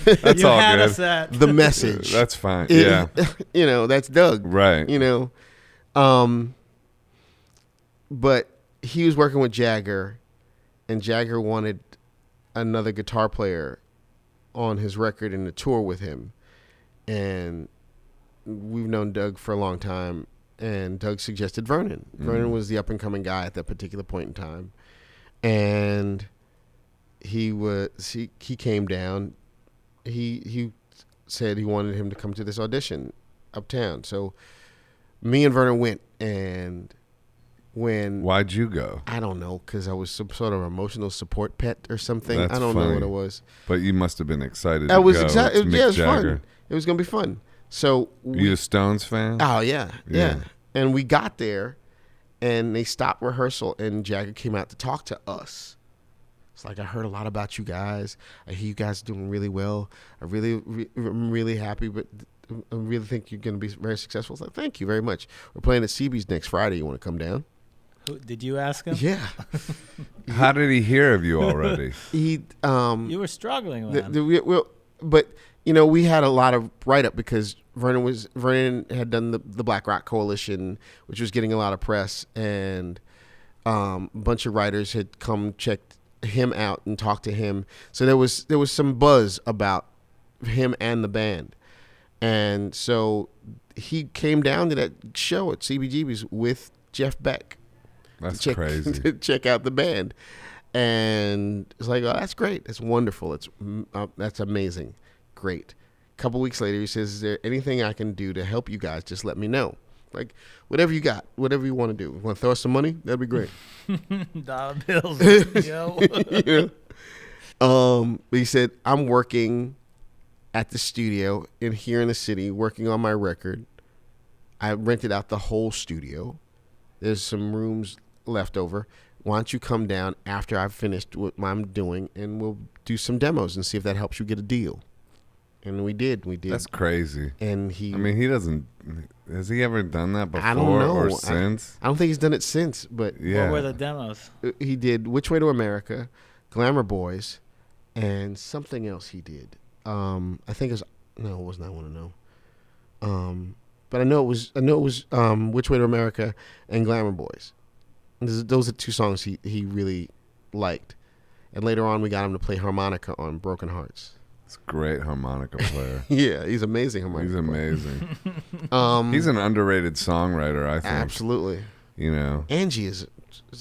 [SPEAKER 1] That's
[SPEAKER 2] You
[SPEAKER 1] all
[SPEAKER 2] had
[SPEAKER 1] good.
[SPEAKER 2] us at.
[SPEAKER 3] The Message.
[SPEAKER 1] That's fine. Yeah.
[SPEAKER 3] You know, that's Doug.
[SPEAKER 1] Right.
[SPEAKER 3] You know. But he was working with Jagger, and Jagger wanted another guitar player on his record and to tour with him. And we've known Doug for a long time, and Doug suggested Vernon. Vernon was the up-and-coming guy at that particular point in time. And he came down. He said he wanted him to come to this audition uptown. So me and Vernon went, and
[SPEAKER 1] Why'd you go?
[SPEAKER 3] I don't know, because I was some sort of emotional support pet or something.
[SPEAKER 1] That's
[SPEAKER 3] I don't know
[SPEAKER 1] funny.
[SPEAKER 3] what it was.
[SPEAKER 1] But you must have been excited.
[SPEAKER 3] I
[SPEAKER 1] to
[SPEAKER 3] was
[SPEAKER 1] go.
[SPEAKER 3] excited.
[SPEAKER 1] It's
[SPEAKER 3] Yeah, it
[SPEAKER 1] Mick
[SPEAKER 3] was
[SPEAKER 1] Jagger.
[SPEAKER 3] fun. It was gonna be fun. So
[SPEAKER 1] You a Stones fan?
[SPEAKER 3] oh yeah.
[SPEAKER 1] Yeah.
[SPEAKER 3] And we got there, and they stopped rehearsal, and Jagger came out to talk to us. It's like, I heard a lot about you guys. I hear you guys are doing really well. I'm really happy, but I really think you're gonna be very successful. It's like, thank you very much. We're playing at CB's next Friday. You want to come down?
[SPEAKER 2] Did you ask him?
[SPEAKER 3] Yeah.
[SPEAKER 1] How did he hear of you already?
[SPEAKER 3] He
[SPEAKER 2] You were struggling, man.
[SPEAKER 3] but you know, we had a lot of write up because Vernon had done the Black Rock Coalition, which was getting a lot of press, and a bunch of writers had come checked him out and talked to him. So there was some buzz about him and the band, and so he came down to that show at CBGB's with Jeff Beck.
[SPEAKER 1] That's
[SPEAKER 3] to
[SPEAKER 1] crazy.
[SPEAKER 3] to check out the band, and it's like, oh, that's great, that's wonderful, that's amazing, great. A couple weeks later, he says, is there anything I can do to help you guys? Just let me know. Like, whatever you got, whatever you want to do. Want to throw us some money? That'd be great.
[SPEAKER 2] Dollar bills, yo.
[SPEAKER 3] You know? But he said, I'm working at the studio here in the city, working on my record. I rented out the whole studio. There's some rooms left over. Why don't you come down after I've finished what I'm doing, and we'll do some demos and see if that helps you get a deal. And we did.
[SPEAKER 1] That's crazy.
[SPEAKER 3] And
[SPEAKER 1] I mean, he doesn't. Has he ever done that before
[SPEAKER 3] I don't know.
[SPEAKER 1] or since?
[SPEAKER 3] I don't think he's done it since, but
[SPEAKER 1] Yeah.
[SPEAKER 2] What were the demos?
[SPEAKER 3] he did Which Way to America, Glamour Boys, and something else he did. I think it wasn't I Want to Know. But I know it was Which Way to America and Glamour Boys. Those are two songs he really liked. And later on, we got him to play harmonica on Broken Hearts.
[SPEAKER 1] He's a great harmonica player.
[SPEAKER 3] Yeah, he's amazing harmonica
[SPEAKER 1] He's
[SPEAKER 3] player.
[SPEAKER 1] amazing. He's an underrated songwriter, I think.
[SPEAKER 3] Absolutely.
[SPEAKER 1] You know,
[SPEAKER 3] Angie is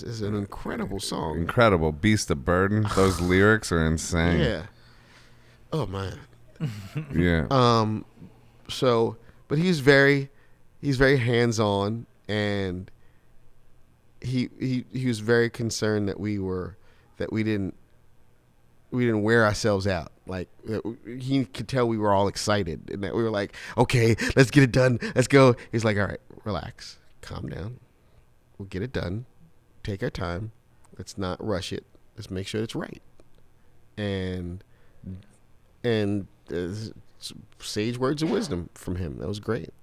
[SPEAKER 3] an incredible song.
[SPEAKER 1] incredible. Beast of Burden. Those lyrics are insane.
[SPEAKER 3] Yeah. Oh man.
[SPEAKER 1] Yeah.
[SPEAKER 3] So, but he's very hands-on, and he was very concerned that we didn't wear ourselves out. Like, he could tell we were all excited, and that we were like, okay, let's get it done. Let's go. He's like, all right, relax, calm down. We'll get it done. Take our time. Let's not rush it. Let's make sure it's right. And sage words of wisdom from him. That was great.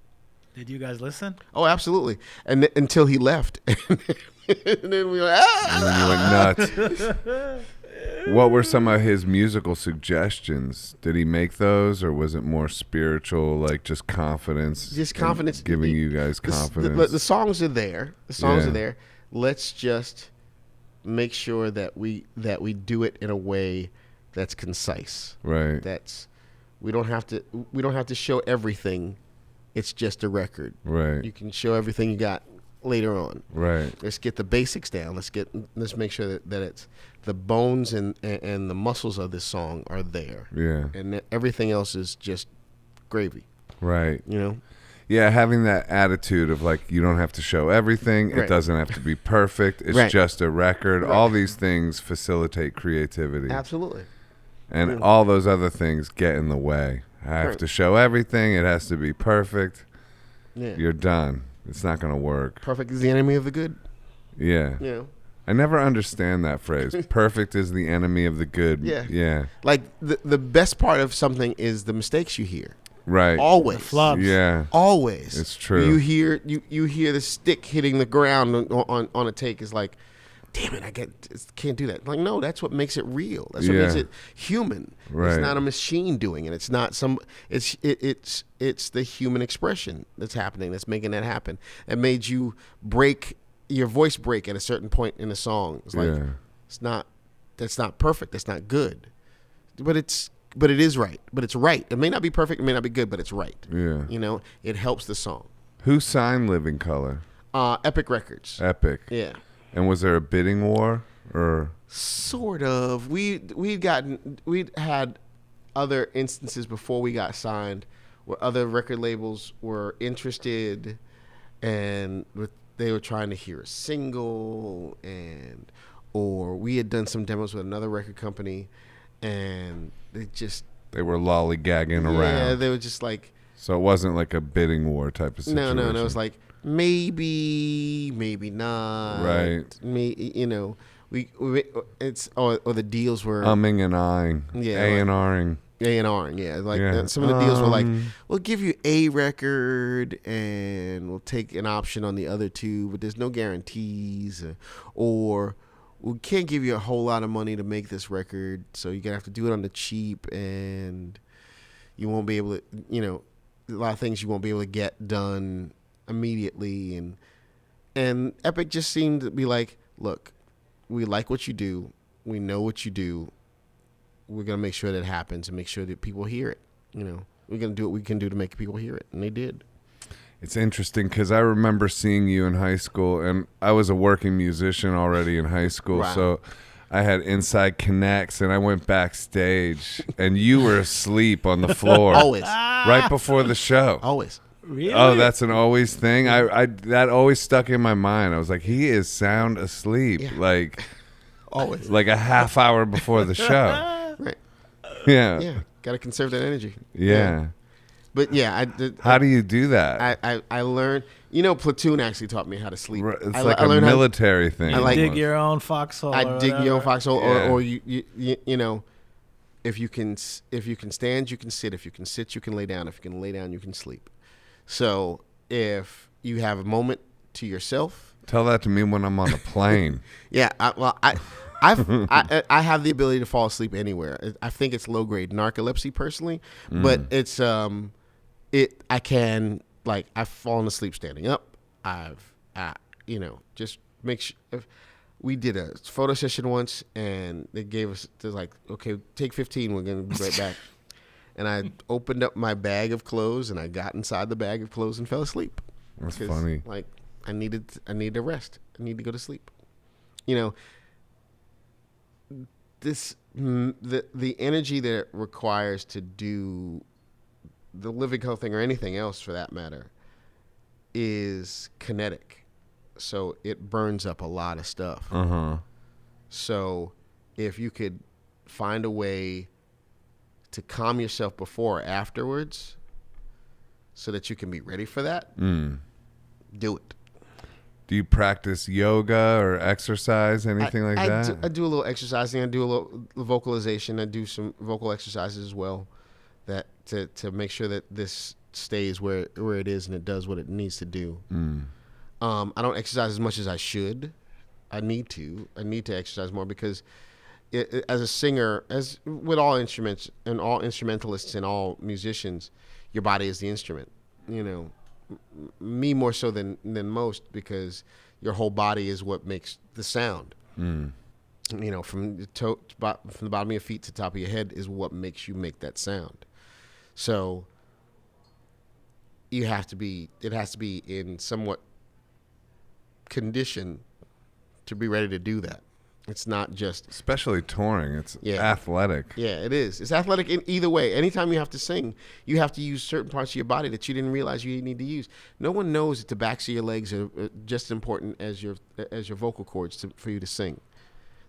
[SPEAKER 2] Did you guys listen?
[SPEAKER 3] Oh, absolutely. And until he left, and then we were
[SPEAKER 1] And then you went nuts. What were some of his musical suggestions? Did he make those, or was it more spiritual, like just confidence?
[SPEAKER 3] Just confidence.
[SPEAKER 1] Giving you guys confidence.
[SPEAKER 3] The songs are there. The songs
[SPEAKER 1] Yeah.
[SPEAKER 3] are there. Let's just make sure that we do it in a way that's concise.
[SPEAKER 1] Right.
[SPEAKER 3] We don't have to show everything. It's just a record.
[SPEAKER 1] Right.
[SPEAKER 3] You can show everything you got later on.
[SPEAKER 1] Right.
[SPEAKER 3] Let's get the basics down. Let's make sure that it's the bones and the muscles of this song are there.
[SPEAKER 1] Yeah.
[SPEAKER 3] And that everything else is just gravy.
[SPEAKER 1] Right.
[SPEAKER 3] You know?
[SPEAKER 1] Yeah, having that attitude of like, you don't have to show everything. It
[SPEAKER 3] Right.
[SPEAKER 1] doesn't have to be perfect. It's
[SPEAKER 3] Right.
[SPEAKER 1] just a record.
[SPEAKER 3] Right.
[SPEAKER 1] All these things facilitate creativity.
[SPEAKER 3] Absolutely.
[SPEAKER 1] And
[SPEAKER 3] Yeah.
[SPEAKER 1] all those other things get in the way. I have to show everything. It has to be perfect.
[SPEAKER 3] Yeah.
[SPEAKER 1] You're done. It's not going to work.
[SPEAKER 3] Perfect is the enemy of the good.
[SPEAKER 1] Yeah.
[SPEAKER 3] You know?
[SPEAKER 1] I never understand that phrase. Perfect is the enemy of the good.
[SPEAKER 3] Yeah.
[SPEAKER 1] Yeah.
[SPEAKER 3] Like the best part of something is the mistakes you hear.
[SPEAKER 1] Right.
[SPEAKER 3] Always.
[SPEAKER 2] The flops.
[SPEAKER 1] Yeah.
[SPEAKER 3] Always.
[SPEAKER 1] It's true.
[SPEAKER 3] You hear the stick hitting the ground on a take is like, damn it, can't do that. Like, no, that's what makes it real. That's what makes it human.
[SPEAKER 1] Right.
[SPEAKER 3] It's not a machine doing it. It's not it's the human expression that's happening, that's making that happen. That made you your voice break at a certain point in a song. It's like that's not perfect. That's not good. But it is right. But it's right. It may not be perfect, it may not be good, but it's right.
[SPEAKER 1] Yeah.
[SPEAKER 3] You know, it helps the song.
[SPEAKER 1] Who signed Living Color?
[SPEAKER 3] Epic Records.
[SPEAKER 1] Epic.
[SPEAKER 3] Yeah.
[SPEAKER 1] And was there a bidding war or?
[SPEAKER 3] Sort of. We'd had other instances before we got signed where other record labels were interested and they were trying to hear a single, or we had done some demos with another record company and
[SPEAKER 1] They were lollygagging around.
[SPEAKER 3] Yeah, they were just like.
[SPEAKER 1] So it wasn't like a bidding war type of situation.
[SPEAKER 3] No. It was like maybe not.
[SPEAKER 1] Right.
[SPEAKER 3] It's or the deals were
[SPEAKER 1] umming and ahhing.
[SPEAKER 3] Yeah.
[SPEAKER 1] A&Ring.
[SPEAKER 3] A&Ring, yeah. Like some of the deals were like, we'll give you a record and we'll take an option on the other two, but there's no guarantees, or we can't give you a whole lot of money to make this record, so you're gonna have to do it on the cheap, and you won't be able to, a lot of things you won't be able to get done immediately, and Epic just seemed to be like, look, we like what you do, we know what you do, we're gonna make sure that happens and make sure that people hear it. We're gonna do what we can do to make people hear it, and they did.
[SPEAKER 1] It's interesting because I remember seeing you in high school, and I was a working musician already in high school,
[SPEAKER 3] Wow.
[SPEAKER 1] so I had inside connects, and I went backstage, and you were asleep on the floor.
[SPEAKER 3] Always.
[SPEAKER 1] Right before the show.
[SPEAKER 3] Always.
[SPEAKER 2] Really?
[SPEAKER 1] Oh, that's an always thing. I that always stuck in my mind. I was like, he is sound asleep,
[SPEAKER 3] Yeah. Always.
[SPEAKER 1] like a half hour before the show.
[SPEAKER 3] Right.
[SPEAKER 1] Yeah.
[SPEAKER 3] Yeah. Gotta conserve that energy.
[SPEAKER 1] Yeah.
[SPEAKER 3] But yeah,
[SPEAKER 1] How do you do that?
[SPEAKER 3] I learned. Platoon actually taught me how to sleep.
[SPEAKER 1] It's
[SPEAKER 3] I
[SPEAKER 1] like
[SPEAKER 3] I
[SPEAKER 1] a
[SPEAKER 3] learned how-
[SPEAKER 1] military thing.
[SPEAKER 3] I like-
[SPEAKER 2] dig your own foxhole.
[SPEAKER 3] I
[SPEAKER 2] or
[SPEAKER 3] dig your own
[SPEAKER 2] whatever.
[SPEAKER 3] foxhole,
[SPEAKER 1] Yeah.
[SPEAKER 3] or you if you can stand, you can sit. If you can sit, you can lay down. If you can lay down, you can sleep. So if you have a moment to yourself,
[SPEAKER 1] Tell that to me when I'm on a plane.
[SPEAKER 3] yeah. I have the ability to fall asleep anywhere. I think it's low grade narcolepsy personally, but it's I can, like, I've fallen asleep standing up. Just make sure. We did a photo session once, and they gave us, they're like, okay, take 15, we're going to be right back. And I opened up my bag of clothes, and I got inside the bag of clothes and fell asleep.
[SPEAKER 1] That's
[SPEAKER 3] 'Cause,
[SPEAKER 1] funny.
[SPEAKER 3] Like, I needed to rest. I need to go to sleep. The energy that it requires to do the living color thing, or anything else for that matter, is kinetic. So it burns up a lot of stuff.
[SPEAKER 1] Uh-huh.
[SPEAKER 3] So if you could find a way to calm yourself before or afterwards so that you can be ready for that, do it.
[SPEAKER 1] Do you practice yoga or exercise, anything like that?
[SPEAKER 3] I do a little exercising. I do a little vocalization. I do some vocal exercises as well, that to make sure that this stays where it is and it does what it needs to do. I don't exercise as much as I should. I need to exercise more, because as a singer, as with all instruments and all instrumentalists and all musicians, your body is the instrument. Me more so than most, because your whole body is what makes the sound. From the bottom of your feet to the top of your head is what makes you make that sound. So it has to be in somewhat condition to be ready to do that. It's not just,
[SPEAKER 1] Especially touring. It's
[SPEAKER 3] Yeah.
[SPEAKER 1] athletic.
[SPEAKER 3] yeah, it is. It's athletic in either way. Anytime you have to sing, you have to use certain parts of your body that you didn't realize you need to use. No one knows that the backs of your legs are just as important as your vocal cords for you to sing.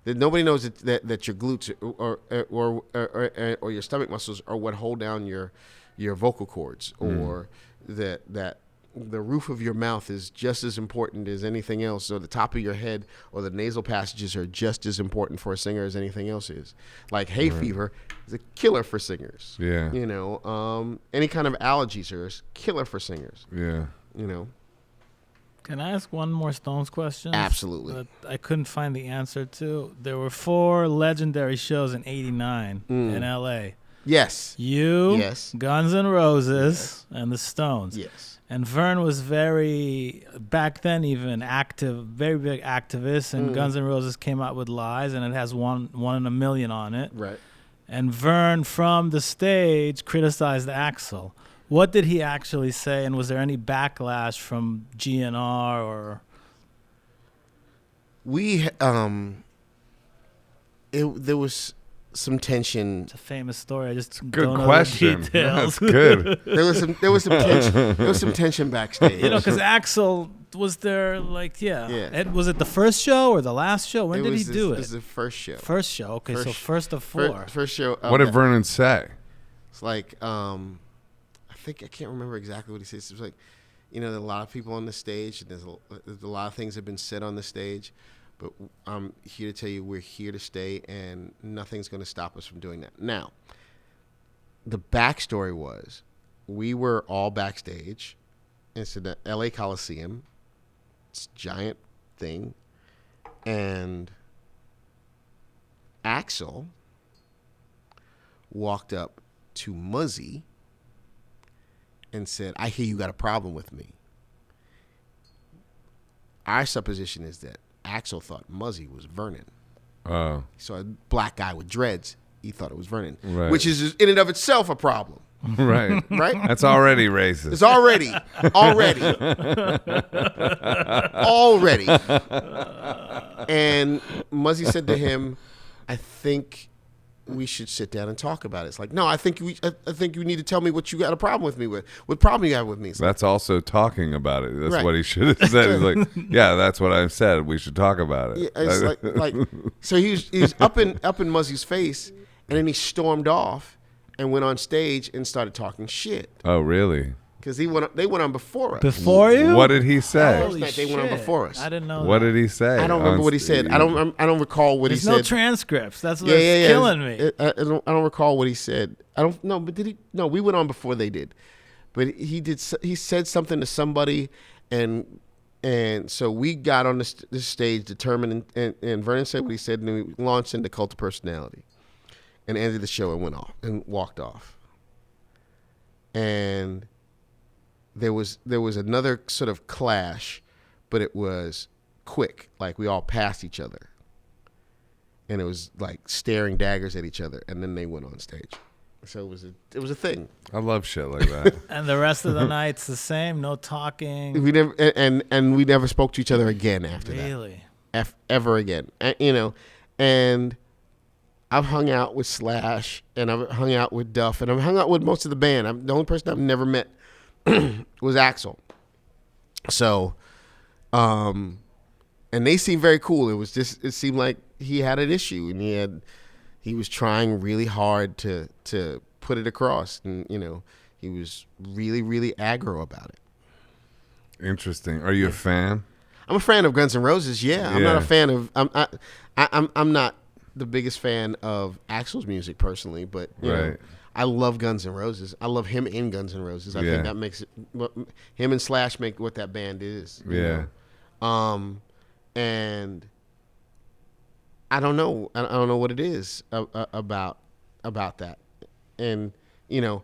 [SPEAKER 3] That nobody knows that your glutes or your stomach muscles are what hold down your your vocal cords, or that the roof of your mouth is just as important as anything else, or the top of your head or the nasal passages are just as important for a singer as anything else is. Like hay fever is a killer for singers.
[SPEAKER 1] Yeah.
[SPEAKER 3] You know, any kind of allergies are a killer for singers.
[SPEAKER 1] Yeah.
[SPEAKER 3] You know.
[SPEAKER 2] Can I ask one more Stones question?
[SPEAKER 3] Absolutely.
[SPEAKER 2] That I couldn't find the answer to. There were 4 legendary shows in '89 in L.A.
[SPEAKER 3] Yes.
[SPEAKER 2] Yes. Guns N' Roses, and the Stones.
[SPEAKER 3] Yes.
[SPEAKER 2] And Vern was very, back then even, active, very big activist. And Guns N' Roses came out with Lies, and it has one in a million on it.
[SPEAKER 3] Right.
[SPEAKER 2] And Vern, from the stage, criticized Axl. What did he actually say, and was there any backlash from GNR or?
[SPEAKER 3] There was some tension.
[SPEAKER 2] It's a famous story. I just
[SPEAKER 1] Good
[SPEAKER 2] don't
[SPEAKER 1] question.
[SPEAKER 2] know the details.
[SPEAKER 1] That's good.
[SPEAKER 3] There was some tension. There was some tension backstage.
[SPEAKER 2] You know, because Axl was there, like,
[SPEAKER 3] Yeah.
[SPEAKER 2] And was it the first show or the last show? When did he do
[SPEAKER 3] It was
[SPEAKER 2] it?
[SPEAKER 3] the first show.
[SPEAKER 2] First show. Okay, so first of 4.
[SPEAKER 3] First show.
[SPEAKER 1] What did Vernon say?
[SPEAKER 3] It's like, I can't remember exactly what he said. It was like, you know, there are a lot of people on the stage, and there's a lot of things that have been said on the stage, but I'm here to tell you we're here to stay, and nothing's going to stop us from doing that. Now, the backstory was we were all backstage. It's at the LA Coliseum. It's a giant thing. And Axl walked up to Muzzy and said, "I hear you got a problem with me." Our supposition is that Axl thought Muzzy was Vernon.
[SPEAKER 1] Oh.
[SPEAKER 3] So a black guy with dreads, he thought it was Vernon,
[SPEAKER 1] Right.
[SPEAKER 3] which is in and of itself a problem,
[SPEAKER 1] Right.
[SPEAKER 3] right?
[SPEAKER 1] That's already racist.
[SPEAKER 3] It's already. And Muzzy said to him, "I think we should sit down and talk about it." It's like, no, I think you need to tell me what you got a problem with me with. What problem you have with me? It's like,
[SPEAKER 1] That's also talking about it. That's
[SPEAKER 3] Right.
[SPEAKER 1] what he should have said. He's like, yeah, that's what I've said. We should talk about it.
[SPEAKER 3] yeah, it's like so he's up in Muzzy's face, and then he stormed off and went on stage and started talking shit
[SPEAKER 1] Oh, really?
[SPEAKER 3] because they went on before us.
[SPEAKER 2] Before you?
[SPEAKER 1] What did he say?
[SPEAKER 2] Holy
[SPEAKER 3] They went on
[SPEAKER 2] shit.
[SPEAKER 3] before us.
[SPEAKER 2] I didn't know
[SPEAKER 1] What
[SPEAKER 2] that.
[SPEAKER 1] did he say?
[SPEAKER 3] I don't remember what he said. I don't recall what
[SPEAKER 2] There's
[SPEAKER 3] he said.
[SPEAKER 2] no transcripts. That's what's killing me.
[SPEAKER 3] I don't recall what he said. I don't know, but did he? No, we went on before they did. But he did. He said something to somebody, and so we got on the stage determined, and Vernon said what he said, and we launched into Cult of Personality, and ended the show and went off and walked off. And there was another sort of clash, but it was quick. Like we all passed each other, and it was like staring daggers at each other, and then they went on stage. So it was a thing.
[SPEAKER 1] I love shit like that.
[SPEAKER 2] And the rest of the night's the same. No talking.
[SPEAKER 3] We never and we never spoke to each other again after
[SPEAKER 2] Really?
[SPEAKER 3] that. Ever again. You know, and I've hung out with Slash, and I've hung out with Duff, and I've hung out with most of the band. The only person I've never met was Axl. So, and they seemed very cool. It seemed like he had an issue, and he was trying really hard to put it across, and you know, he was really, really aggro about it.
[SPEAKER 1] Interesting. Are you a fan?
[SPEAKER 3] I'm a fan of Guns N' Roses. Yeah, I'm not
[SPEAKER 1] Yeah.
[SPEAKER 3] a fan of. I'm not the biggest fan of Axl's music personally, but you know,
[SPEAKER 1] Right.
[SPEAKER 3] I love Guns N' Roses. I love him in Guns N' Roses. I
[SPEAKER 1] Yeah.
[SPEAKER 3] think that makes it. Him and Slash make what that band is. you
[SPEAKER 1] Yeah.
[SPEAKER 3] know? And I don't know. I don't know what it is about that. And you know,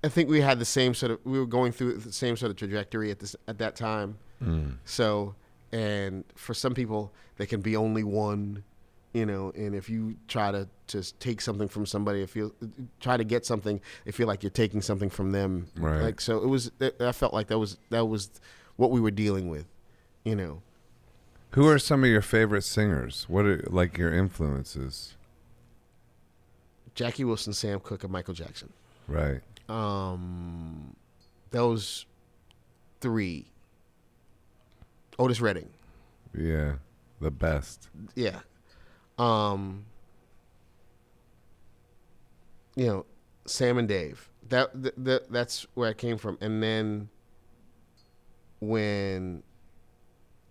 [SPEAKER 3] I think we had the same sort of. We were going through the same sort of trajectory at that time. So, and for some people, there can be only one. You know, and if you try to take something from somebody, try to get something, they feel like you're taking something from them.
[SPEAKER 1] Right.
[SPEAKER 3] Like so, it was. I felt like that was what we were dealing with. You know.
[SPEAKER 1] Who are some of your favorite singers? What are like your influences?
[SPEAKER 3] Jackie Wilson, Sam Cooke, and Michael Jackson.
[SPEAKER 1] Right.
[SPEAKER 3] Those three. Otis Redding.
[SPEAKER 1] Yeah. The best.
[SPEAKER 3] Yeah. You know, Sam and Dave. that's where I came from. And then when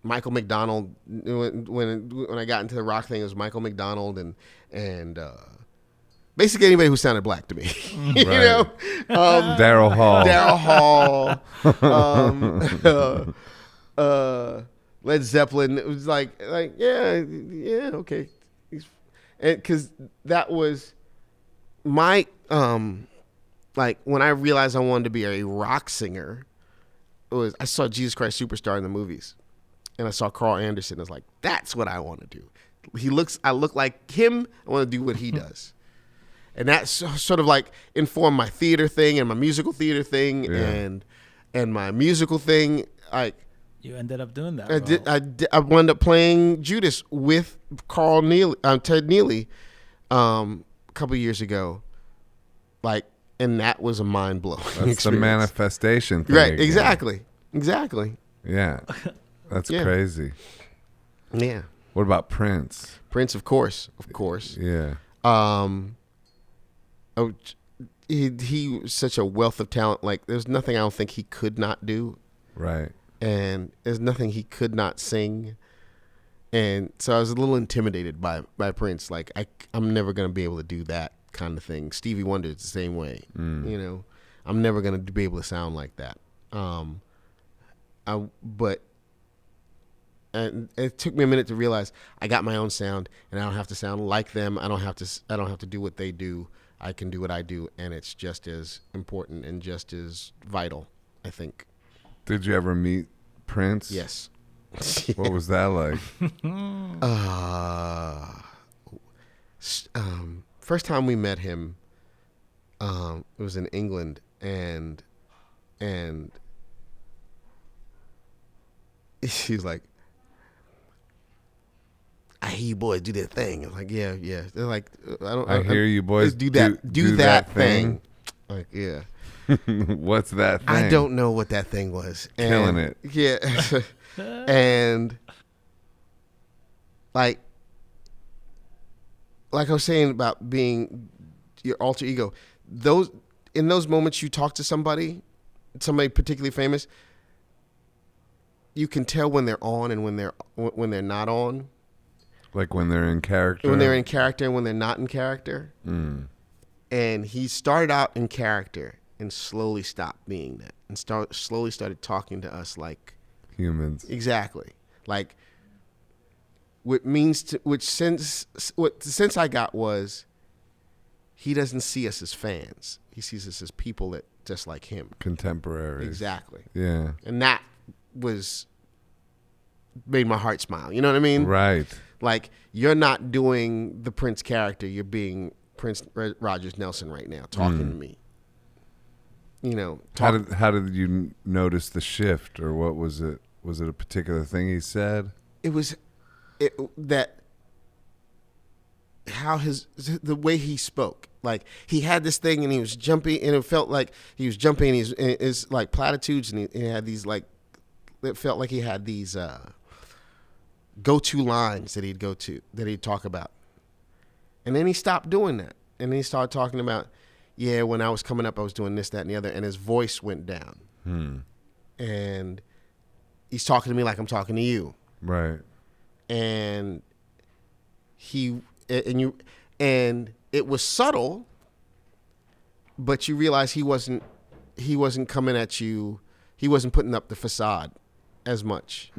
[SPEAKER 3] Michael McDonald, when I got into the rock thing, it was Michael McDonald and basically anybody who sounded black to me. You know,
[SPEAKER 1] Daryl
[SPEAKER 3] Hall, Led Zeppelin. It was like yeah, okay, because that was my like when I realized I wanted to be a rock singer. I saw Jesus Christ Superstar in the movies, and I saw Carl Anderson. I was like, that's what I want to do. I look like him. I want to do what he does. And that sort of like informed my theater thing and my musical theater thing and my musical thing. Like
[SPEAKER 2] you ended up doing that.
[SPEAKER 3] I wound up playing Judas with Ted Neely, a couple of years ago. Like, and that was a mind blowing experience.
[SPEAKER 1] That's the manifestation thing.
[SPEAKER 3] Right? Exactly.
[SPEAKER 1] Yeah, that's crazy.
[SPEAKER 3] Yeah.
[SPEAKER 1] What about Prince?
[SPEAKER 3] Prince, of course.
[SPEAKER 1] Yeah.
[SPEAKER 3] He was such a wealth of talent. Like, there's nothing I don't think he could not do.
[SPEAKER 1] Right.
[SPEAKER 3] And there's nothing he could not sing. And so I was a little intimidated by Prince. Like, I'm never going to be able to do that kind of thing. Stevie Wonder is the same way. You know, I'm never going to be able to sound like that. And it took me a minute to realize I got my own sound, and I don't have to sound like them. I don't have to do what they do. I can do what I do, and it's just as important and just as vital, I think.
[SPEAKER 1] Did you ever meet Prince?
[SPEAKER 3] Yes.
[SPEAKER 1] What was that like?
[SPEAKER 3] First time we met him, it was in England, and he was like, I hear you boys do that thing. I'm like, yeah. They're like,
[SPEAKER 1] I hear you boys
[SPEAKER 3] do that thing. Like, yeah.
[SPEAKER 1] What's that thing?
[SPEAKER 3] I don't know what that thing was.
[SPEAKER 1] Killing it.
[SPEAKER 3] Yeah. And like I was saying about being your alter ego, in those moments you talk to somebody particularly famous, you can tell when they're on and when they're not on.
[SPEAKER 1] Like when they're in character?
[SPEAKER 3] When they're in character and when they're not in character. And he started out in character and slowly stopped being that and slowly started talking to us like
[SPEAKER 1] humans.
[SPEAKER 3] Exactly. Like what sense I got was he doesn't see us as fans. He sees us as people that just like him.
[SPEAKER 1] Contemporaries.
[SPEAKER 3] Exactly.
[SPEAKER 1] Yeah.
[SPEAKER 3] And that made my heart smile. You know what I mean?
[SPEAKER 1] Right.
[SPEAKER 3] Like, you're not doing the Prince character. You're being Prince Rogers Nelson right now, talking to me. You know.
[SPEAKER 1] How did you notice the shift, or what was it? Was it a particular thing he said?
[SPEAKER 3] It was the way he spoke. Like, he had this thing, and he was jumpy, and it felt like he was jumping. He's like platitudes, and he had these like. It felt like he had these go-to lines that he'd talk about. And then he stopped doing that. And then he started talking about, yeah, when I was coming up, I was doing this, that, and the other. And his voice went down. And he's talking to me like I'm talking to you.
[SPEAKER 1] Right.
[SPEAKER 3] And it was subtle, but you realize he wasn't coming at you. He wasn't putting up the facade as much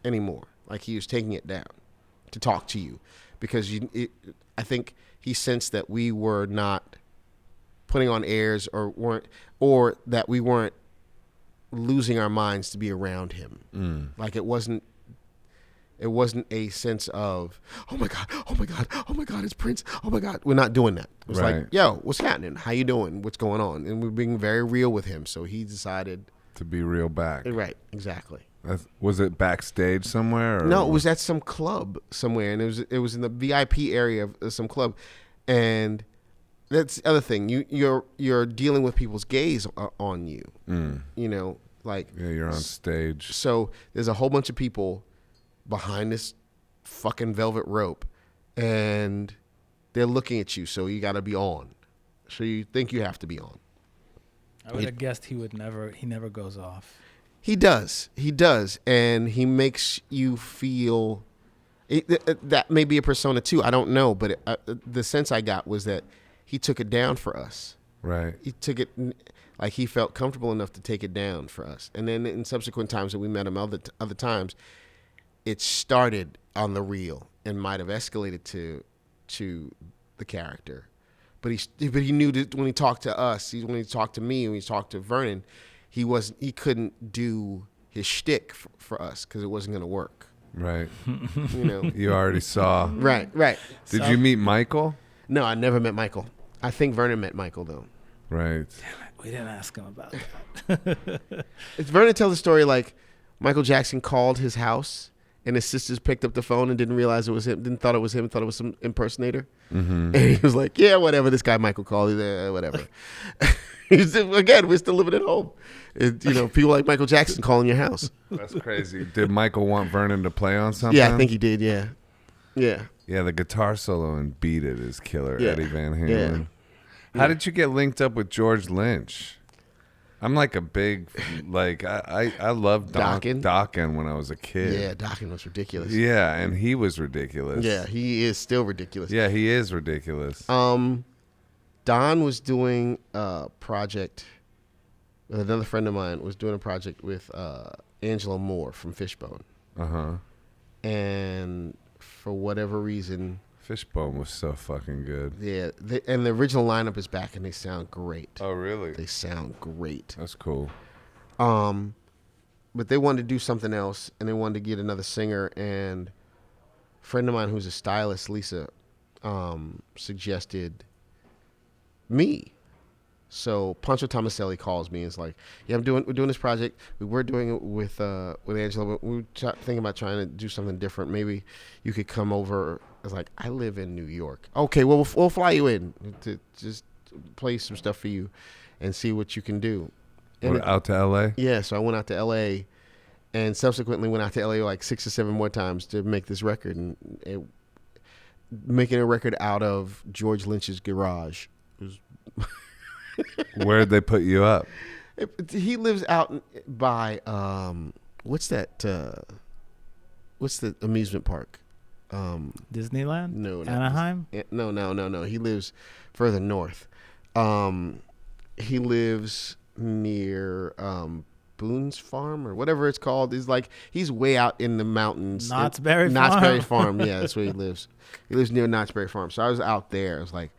[SPEAKER 3] anymore. Like, he was taking it down to talk to you, because I think he sensed that we were not putting on airs or that we weren't losing our minds to be around him. Like, it wasn't a sense of, oh my God, it's Prince. Oh my God. We're not doing that. It was like, yo, what's happening? How you doing? What's going on? And we're being very real with him. So he decided
[SPEAKER 1] to be real back.
[SPEAKER 3] Right. Exactly.
[SPEAKER 1] Was it backstage somewhere? Or?
[SPEAKER 3] No, it was at some club somewhere, and it was in the VIP area of some club, and that's the other thing. You're dealing with people's gaze on you. You know, like,
[SPEAKER 1] yeah, you're on stage.
[SPEAKER 3] So there's a whole bunch of people behind this fucking velvet rope, and they're looking at you. So you got to be on. So you think you have to be on.
[SPEAKER 2] I would have guessed he never goes off.
[SPEAKER 3] He does, and he makes you feel. That may be a persona too. I don't know, but the sense I got was that he took it down for us.
[SPEAKER 1] Right.
[SPEAKER 3] He took it like he felt comfortable enough to take it down for us. And then in subsequent times that we met him, other times, it started on the real and might have escalated to the character. But he knew that when he talked to us, when he talked to me, when he talked to Vernon, he couldn't do his shtick for us because it wasn't going to work.
[SPEAKER 1] Right.
[SPEAKER 3] You know.
[SPEAKER 1] You already saw.
[SPEAKER 3] Right.
[SPEAKER 1] Did you meet Michael?
[SPEAKER 3] No, I never met Michael. I think Vernon met Michael though.
[SPEAKER 1] Right.
[SPEAKER 2] Damn it, we didn't ask him about that.
[SPEAKER 3] Vernon tells the story like Michael Jackson called his house and his sisters picked up the phone and didn't realize it was him. Didn't thought it was him. Thought it was some impersonator. Mm-hmm. And he was like, "Yeah, whatever. This guy Michael called. Whatever." Again, we're still living at home. People like Michael Jackson calling your house.
[SPEAKER 1] That's crazy. Did Michael want Vernon to play on something?
[SPEAKER 3] Yeah, I think he did. Yeah.
[SPEAKER 1] Yeah, the guitar solo in "Beat It" is killer.
[SPEAKER 3] Yeah.
[SPEAKER 1] Eddie Van Halen. Yeah. How did you get linked up with George Lynch? I'm like a big I loved Dokken when I was a kid.
[SPEAKER 3] Yeah, Dokken was ridiculous.
[SPEAKER 1] Yeah, and he was ridiculous.
[SPEAKER 3] Yeah, he is still ridiculous.
[SPEAKER 1] Yeah, he is ridiculous.
[SPEAKER 3] Don was doing a project. Another friend of mine was doing a project with Angelo Moore from Fishbone. And for whatever reason,
[SPEAKER 1] Fishbone was so fucking good.
[SPEAKER 3] Yeah, and the original lineup is back, and they sound great.
[SPEAKER 1] Oh, really?
[SPEAKER 3] They sound great.
[SPEAKER 1] That's cool.
[SPEAKER 3] But they wanted to do something else, and they wanted to get another singer. And a friend of mine who's a stylist, Lisa, suggested me. So Pancho Tomaselli calls me and is like, "Yeah, we're doing this project. We were doing it with Angela, but we were thinking about trying to do something different. Maybe you could come over." I was like, "I live in New York." "Okay, well, we'll fly you in to just play some stuff for you and see what you can do." And
[SPEAKER 1] out to L.A.?
[SPEAKER 3] Yeah, so I went out to L.A. and subsequently went out to L.A. like 6 or 7 more times to make this record. And making a record out of George Lynch's garage was...
[SPEAKER 1] Where'd they put you up?
[SPEAKER 3] He lives out by what's the amusement park?
[SPEAKER 2] Disneyland?
[SPEAKER 3] No,
[SPEAKER 2] Anaheim?
[SPEAKER 3] No. He lives further north. He lives near Boone's Farm or whatever it's called. He's way out in the mountains.
[SPEAKER 2] Knott's Berry Farm.
[SPEAKER 3] Yeah, that's where he lives. He lives near Knott's Berry Farm. So I was out there. I was like,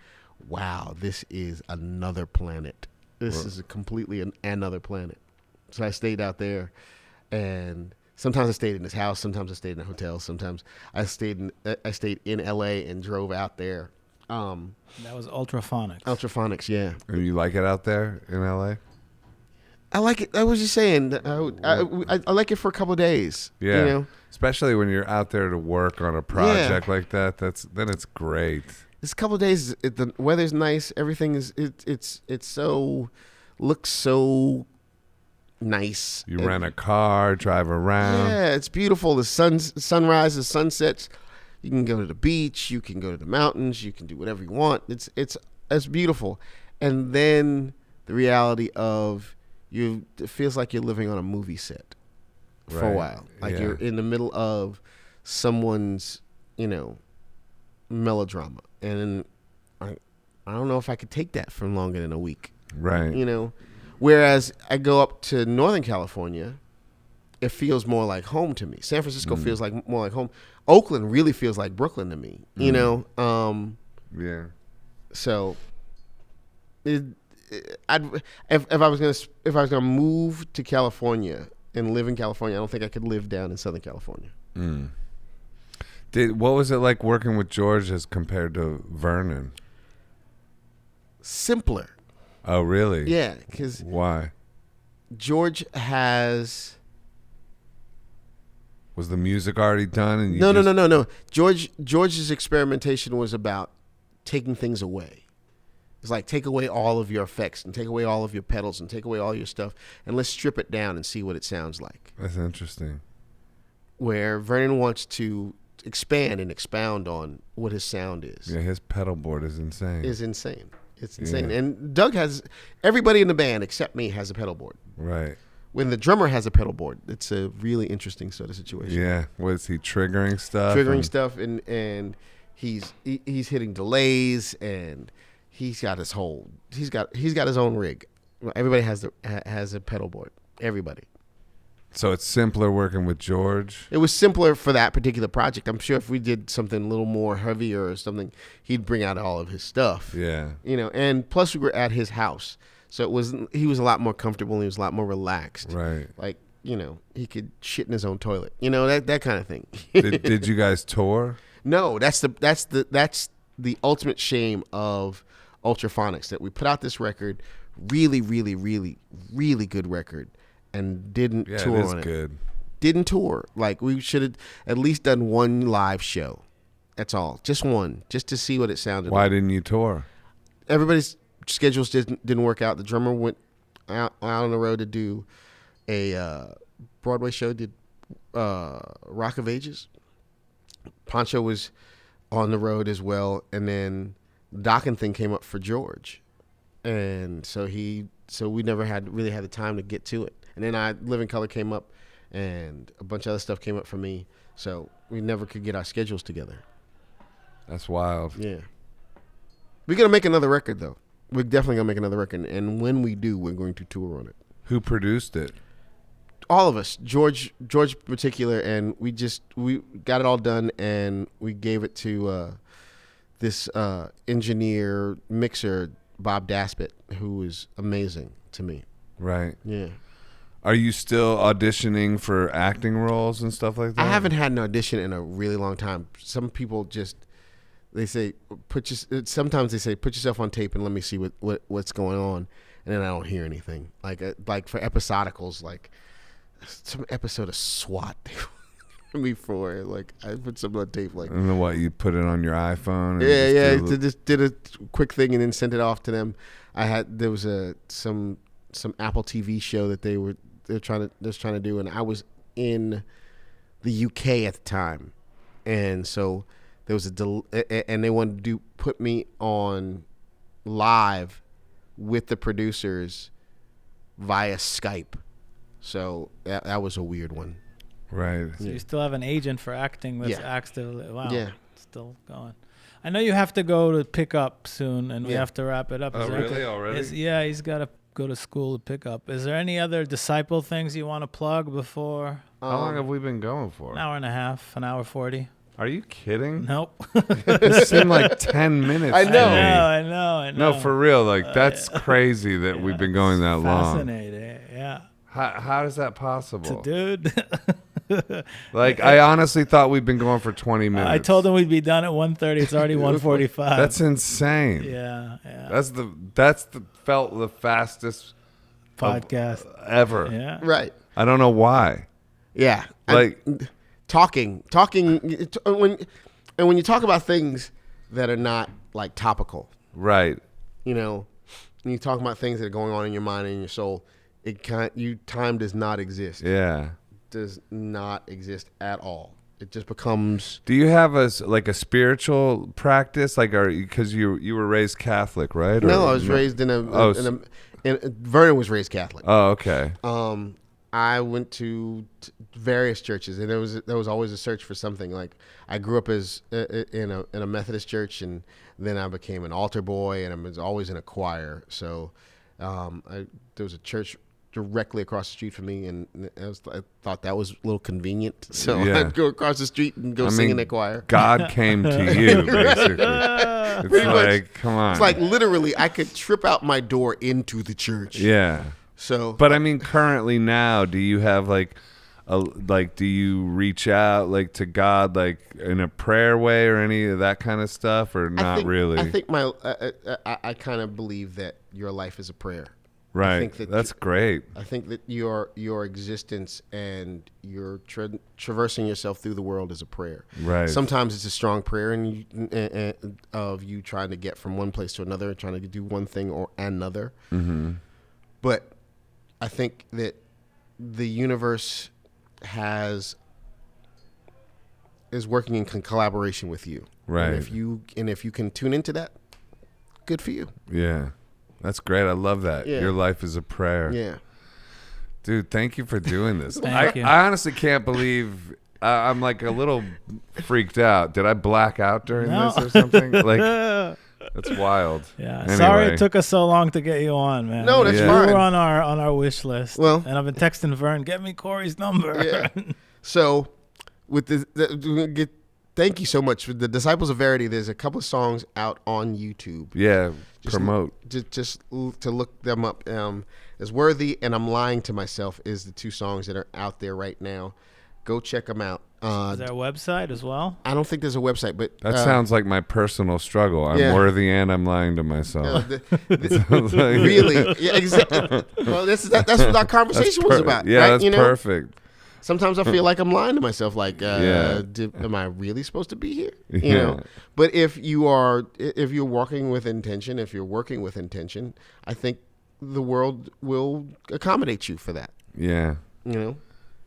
[SPEAKER 3] wow, this is another planet. This is completely another planet. So I stayed out there, and sometimes I stayed in his house. Sometimes I stayed in a hotel. Sometimes I stayed in L.A. and drove out there.
[SPEAKER 2] That was Ultraphonix.
[SPEAKER 3] Ultraphonix, yeah.
[SPEAKER 1] And you like it out there in L.A.?
[SPEAKER 3] I like it. I was just saying, I like it for a couple of days.
[SPEAKER 1] Yeah,
[SPEAKER 3] you know?
[SPEAKER 1] Especially when you're out there to work on a project like that. Then it's great.
[SPEAKER 3] This couple of days, the weather's nice. Everything is it's so looks so nice.
[SPEAKER 1] You rent a car, drive around.
[SPEAKER 3] Yeah, it's beautiful. The sunrises, sunsets. You can go to the beach. You can go to the mountains. You can do whatever you want. It's beautiful. And then the reality of it feels like you're living on a movie set for a while. Like you're in the middle of someone's, melodrama. And I don't know if I could take that for longer than a week.
[SPEAKER 1] Right.
[SPEAKER 3] Whereas I go up to Northern California, it feels more like home to me. San Francisco feels like more like home. Oakland really feels like Brooklyn to me. Yeah. So if I was gonna move to California and live in California, I don't think I could live down in Southern California.
[SPEAKER 1] What was it like working with George as compared to Vernon?
[SPEAKER 3] Simpler.
[SPEAKER 1] Oh, really?
[SPEAKER 3] Yeah, because
[SPEAKER 1] why?
[SPEAKER 3] George has.
[SPEAKER 1] Was the music already done? And
[SPEAKER 3] No. George's experimentation was about taking things away. It's like take away all of your effects and take away all of your pedals and take away all your stuff and let's strip it down and see what it sounds like.
[SPEAKER 1] That's interesting.
[SPEAKER 3] Where Vernon wants to expand and expound on what his sound is.
[SPEAKER 1] Yeah, his pedal board is insane.
[SPEAKER 3] It's insane.
[SPEAKER 1] Yeah.
[SPEAKER 3] And Doug has everybody in the band except me has a pedal board.
[SPEAKER 1] Right.
[SPEAKER 3] When the drummer has a pedal board, it's a really interesting sort of situation.
[SPEAKER 1] Yeah. Was he triggering stuff?
[SPEAKER 3] Stuff, and he's hitting delays, and he's got his own rig. Everybody has a pedal board. Everybody.
[SPEAKER 1] So it's simpler working with George.
[SPEAKER 3] It was simpler for that particular project. I'm sure if we did something a little more heavier or something, he'd bring out all of his stuff.
[SPEAKER 1] Yeah.
[SPEAKER 3] And plus we were at his house. So he was a lot more comfortable and he was a lot more relaxed.
[SPEAKER 1] Right.
[SPEAKER 3] Like, he could shit in his own toilet. That kind of thing.
[SPEAKER 1] Did you guys tour?
[SPEAKER 3] No, that's the ultimate shame of Ultraphonix, that we put out this record, really, really, really, really good record, and didn't tour
[SPEAKER 1] it is
[SPEAKER 3] on it.
[SPEAKER 1] Good.
[SPEAKER 3] Didn't tour. Like, we should have at least done one live show. That's all. Just one. Just to see what it sounded
[SPEAKER 1] Why
[SPEAKER 3] like.
[SPEAKER 1] didn't you tour?
[SPEAKER 3] Everybody's schedules didn't work out. The drummer went out on the road to do a Broadway show, did Rock of Ages. Pancho was on the road as well, and then the docking thing came up for George, and so we never really had the time to get to it. And then Living Color came up, and a bunch of other stuff came up for me, so we never could get our schedules together.
[SPEAKER 1] That's wild.
[SPEAKER 3] Yeah, we're gonna make another record though. We're definitely gonna make another record, and when we do, we're going to tour on it.
[SPEAKER 1] Who produced it?
[SPEAKER 3] All of us, George in particular, and we got it all done, and we gave it to this engineer mixer, Bob Daspit, who is amazing to me.
[SPEAKER 1] Right.
[SPEAKER 3] Yeah.
[SPEAKER 1] Are you still auditioning for acting roles and stuff like that?
[SPEAKER 3] I haven't had an audition in a really long time. Some people they say sometimes they say put yourself on tape and let me see what's going on, and then I don't hear anything. Like for episodicals, like some episode of SWAT they wanted me for, like I put something on tape, like,
[SPEAKER 1] And then what, you put it on your iPhone?
[SPEAKER 3] And just did a quick thing and then sent it off to them. There was some Apple TV show that they're trying to do, and I was in the UK at the time, and so there was and they wanted to put me on live with the producers via Skype. So that was a weird one.
[SPEAKER 1] Right.
[SPEAKER 2] So you still have an agent for acting that's
[SPEAKER 3] Yeah.
[SPEAKER 2] actively, wow,
[SPEAKER 3] Yeah.
[SPEAKER 2] still going. I know you have to go to pick up soon, and we
[SPEAKER 3] Yeah.
[SPEAKER 2] have to wrap it up.
[SPEAKER 1] Oh, really? Already?
[SPEAKER 2] Yeah, he's got to go to school to pick up. Is there any other Disciple things you want to plug before?
[SPEAKER 1] How long have we been going for?
[SPEAKER 2] An hour and a half, an hour 40.
[SPEAKER 1] Are you kidding?
[SPEAKER 2] Nope.
[SPEAKER 1] It seemed like 10 minutes.
[SPEAKER 3] I
[SPEAKER 1] to
[SPEAKER 3] know.
[SPEAKER 1] me.
[SPEAKER 2] I know.
[SPEAKER 1] No, for real. Like, that's crazy that we've been going that long.
[SPEAKER 2] Fascinating, yeah.
[SPEAKER 1] How is that possible?
[SPEAKER 2] Dude.
[SPEAKER 1] Like, I honestly thought we'd been going for 20 minutes.
[SPEAKER 2] I told him we'd be done at 1:30. It's already 1:45.
[SPEAKER 1] That's insane.
[SPEAKER 2] Yeah.
[SPEAKER 1] That's felt the fastest
[SPEAKER 2] Podcast.
[SPEAKER 1] ever.
[SPEAKER 2] Yeah.
[SPEAKER 3] Right.
[SPEAKER 1] I don't know why.
[SPEAKER 3] Yeah.
[SPEAKER 1] Like,
[SPEAKER 3] Talking when you talk about things that are not like topical,
[SPEAKER 1] right.
[SPEAKER 3] when you talk about things that are going on in your mind and in your soul, time does not exist.
[SPEAKER 1] Yeah.
[SPEAKER 3] Does not exist at all. It just becomes.
[SPEAKER 1] Do you have a spiritual practice? Like, because you were raised Catholic, right?
[SPEAKER 3] No, I was raised in Vernon was raised Catholic.
[SPEAKER 1] Oh, okay.
[SPEAKER 3] I went to various churches, and there was always a search for something. Like, I grew up as in a Methodist church, and then I became an altar boy, and I was always in a choir. So there was a church directly across the street from me, and I thought that was a little convenient. So
[SPEAKER 1] Yeah.
[SPEAKER 3] I'd go across the street and go sing in the choir.
[SPEAKER 1] God came to you, basically. It's
[SPEAKER 3] Pretty much.
[SPEAKER 1] like, come on.
[SPEAKER 3] It's like literally I could trip out my door into the church.
[SPEAKER 1] Yeah.
[SPEAKER 3] So,
[SPEAKER 1] But I mean, currently now, do you have do you reach out like to God like in a prayer way or any of that kind of stuff, or not really?
[SPEAKER 3] I think I kind of believe that your life is a prayer.
[SPEAKER 1] Right.
[SPEAKER 3] I think
[SPEAKER 1] That's great.
[SPEAKER 3] I think that your existence and your traversing yourself through the world is a prayer.
[SPEAKER 1] Right.
[SPEAKER 3] Sometimes it's a strong prayer of you trying to get from one place to another, trying to do one thing or another.
[SPEAKER 1] Mm-hmm.
[SPEAKER 3] But I think that the universe is working in collaboration with you.
[SPEAKER 1] Right.
[SPEAKER 3] And if you can tune into that, good for you.
[SPEAKER 1] Yeah. That's great. I love that.
[SPEAKER 3] Yeah.
[SPEAKER 1] Your life is a prayer.
[SPEAKER 3] Yeah.
[SPEAKER 1] Dude, thank you for doing this.
[SPEAKER 2] Thank you.
[SPEAKER 1] I honestly can't believe I'm like a little freaked out. Did I black out during
[SPEAKER 2] No.
[SPEAKER 1] this or something? Like, that's wild.
[SPEAKER 2] Yeah.
[SPEAKER 1] Anyway.
[SPEAKER 2] Sorry it took us so long to get you on, man.
[SPEAKER 3] No, that's
[SPEAKER 2] You
[SPEAKER 3] fine.
[SPEAKER 2] were on our wish list.
[SPEAKER 3] Well-
[SPEAKER 2] and I've been texting Vern, get me Corey's number.
[SPEAKER 3] Yeah. So, with thank you so much. With the Disciples of Verity, there's a couple of songs out on YouTube.
[SPEAKER 1] Yeah.
[SPEAKER 3] Just
[SPEAKER 1] Promote.
[SPEAKER 3] Just to look them up. As Worthy and I'm Lying to Myself is the 2 songs that are out there right now. Go check them out.
[SPEAKER 2] Is there a website as well?
[SPEAKER 3] I don't think there's a website, but
[SPEAKER 1] That sounds like my personal struggle. I'm
[SPEAKER 3] Yeah.
[SPEAKER 1] worthy and I'm lying to myself.
[SPEAKER 3] Sounds like, really, yeah, exactly. Well, that's what our conversation was about.
[SPEAKER 1] Yeah,
[SPEAKER 3] right?
[SPEAKER 1] that's perfect.
[SPEAKER 3] Sometimes I feel like I'm lying to myself. Like,
[SPEAKER 1] Yeah.
[SPEAKER 3] am I really supposed to be here?
[SPEAKER 1] Yeah.
[SPEAKER 3] But if you're working with intention, I think the world will accommodate you for that.
[SPEAKER 1] Yeah.
[SPEAKER 3] You know.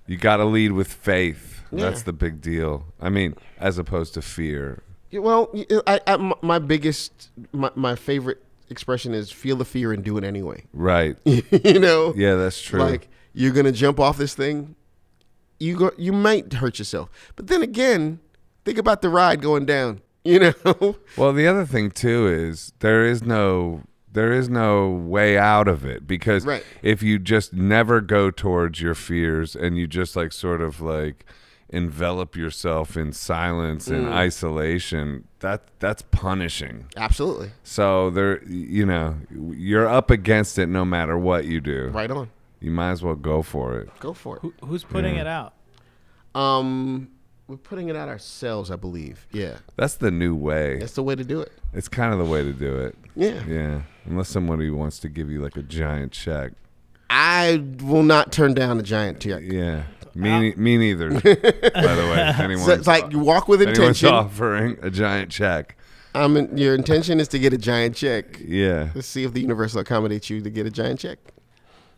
[SPEAKER 1] You got to lead with faith.
[SPEAKER 3] Yeah.
[SPEAKER 1] That's the big deal. I mean, as opposed to fear.
[SPEAKER 3] Well, my favorite expression is feel the fear and do it anyway.
[SPEAKER 1] Right.
[SPEAKER 3] You know.
[SPEAKER 1] Yeah, that's true.
[SPEAKER 3] Like you're gonna jump off this thing, you might hurt yourself. But then again, think about the ride going down. You know.
[SPEAKER 1] Well, the other thing too is there is no way out of it, because
[SPEAKER 3] Right.
[SPEAKER 1] if you just never go towards your fears and you just like sort of like envelop yourself in silence and isolation, that's punishing.
[SPEAKER 3] Absolutely.
[SPEAKER 1] So you're up against it no matter what you do.
[SPEAKER 3] Right on.
[SPEAKER 1] You might as well go for it.
[SPEAKER 3] Go for it.
[SPEAKER 2] Who's putting it out?
[SPEAKER 3] We're putting it out ourselves, I believe. Yeah.
[SPEAKER 1] That's the new way.
[SPEAKER 3] That's the way to do it.
[SPEAKER 1] It's kind of the way to do it.
[SPEAKER 3] Yeah.
[SPEAKER 1] Yeah. Unless somebody wants to give you like a giant check.
[SPEAKER 3] I will not turn down a giant check.
[SPEAKER 1] Yeah. Me neither, by the way.
[SPEAKER 3] So it's like you walk with
[SPEAKER 1] anyone's
[SPEAKER 3] intention.
[SPEAKER 1] offering a giant check.
[SPEAKER 3] Your intention is to get a giant check.
[SPEAKER 1] Yeah.
[SPEAKER 3] Let's see if the universe will accommodate you to get a giant check.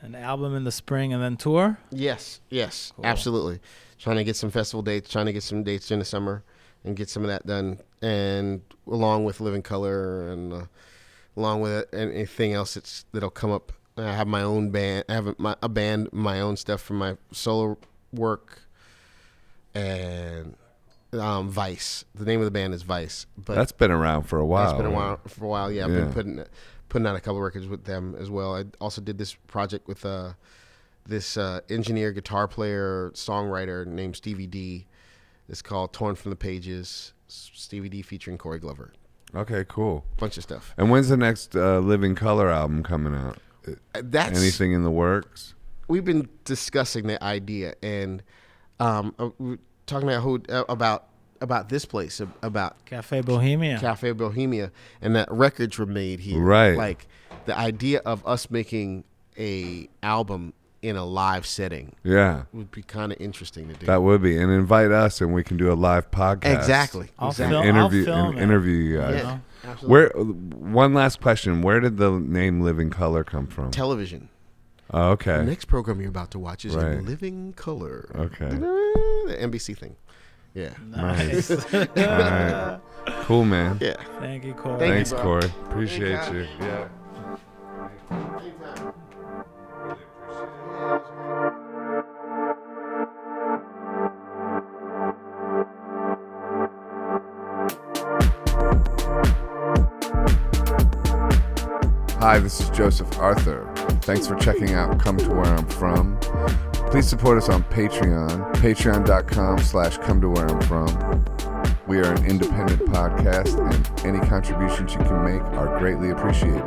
[SPEAKER 2] An album in the spring and then tour?
[SPEAKER 3] Yes,
[SPEAKER 2] Cool.
[SPEAKER 3] absolutely. Trying to get some festival dates, trying to get some dates in the summer and get some of that done. And along with Living Color and along with anything else that'll come up. I have my own band. I have a band, my own stuff from my solo work. And Vice. The name of the band is Vice. But
[SPEAKER 1] That's been around for a while.
[SPEAKER 3] it's been for a while. Yeah, I've
[SPEAKER 1] Yeah.
[SPEAKER 3] been putting out a couple records with them as well. I also did this project with this engineer, guitar player, songwriter named Stevie D. It's called Torn from the Pages. Stevie D featuring Corey Glover.
[SPEAKER 1] Okay, cool.
[SPEAKER 3] Bunch of stuff.
[SPEAKER 1] And when's the next Living Color album coming out?
[SPEAKER 3] That's
[SPEAKER 1] Anything in the works?
[SPEAKER 3] We've been discussing the idea and we're talking about this place, about
[SPEAKER 2] Cafe Bohemia.
[SPEAKER 3] Cafe Bohemia, and that records were made here.
[SPEAKER 1] Right.
[SPEAKER 3] Like the idea of us making a album in a live setting
[SPEAKER 1] Yeah.
[SPEAKER 3] would be kind of interesting to do.
[SPEAKER 1] That would be. And invite us and we can do a live podcast.
[SPEAKER 3] Exactly.
[SPEAKER 2] I'll
[SPEAKER 3] exactly.
[SPEAKER 2] film-
[SPEAKER 1] Interview,
[SPEAKER 2] it.
[SPEAKER 1] interview you guys.
[SPEAKER 3] Yeah, absolutely.
[SPEAKER 1] One last question. Where did the name Living Color come from?
[SPEAKER 3] Television.
[SPEAKER 1] Oh, okay.
[SPEAKER 3] The next program you're about to watch is
[SPEAKER 1] Right.
[SPEAKER 3] in Living Color.
[SPEAKER 1] Okay.
[SPEAKER 3] The NBC thing. Yeah.
[SPEAKER 2] Nice.
[SPEAKER 1] All right. Cool, man.
[SPEAKER 3] Yeah.
[SPEAKER 2] Thank you, Corey.
[SPEAKER 3] Thank you,
[SPEAKER 1] Thanks,
[SPEAKER 3] bro.
[SPEAKER 1] Corey. Appreciate
[SPEAKER 3] Anytime.
[SPEAKER 1] you. Yeah. Hi, this is Joseph Arthur. Thanks for checking out Come to Where I'm From. Please support us on Patreon, patreon.com/come to where I'm from. We are an independent podcast, and any contributions you can make are greatly appreciated.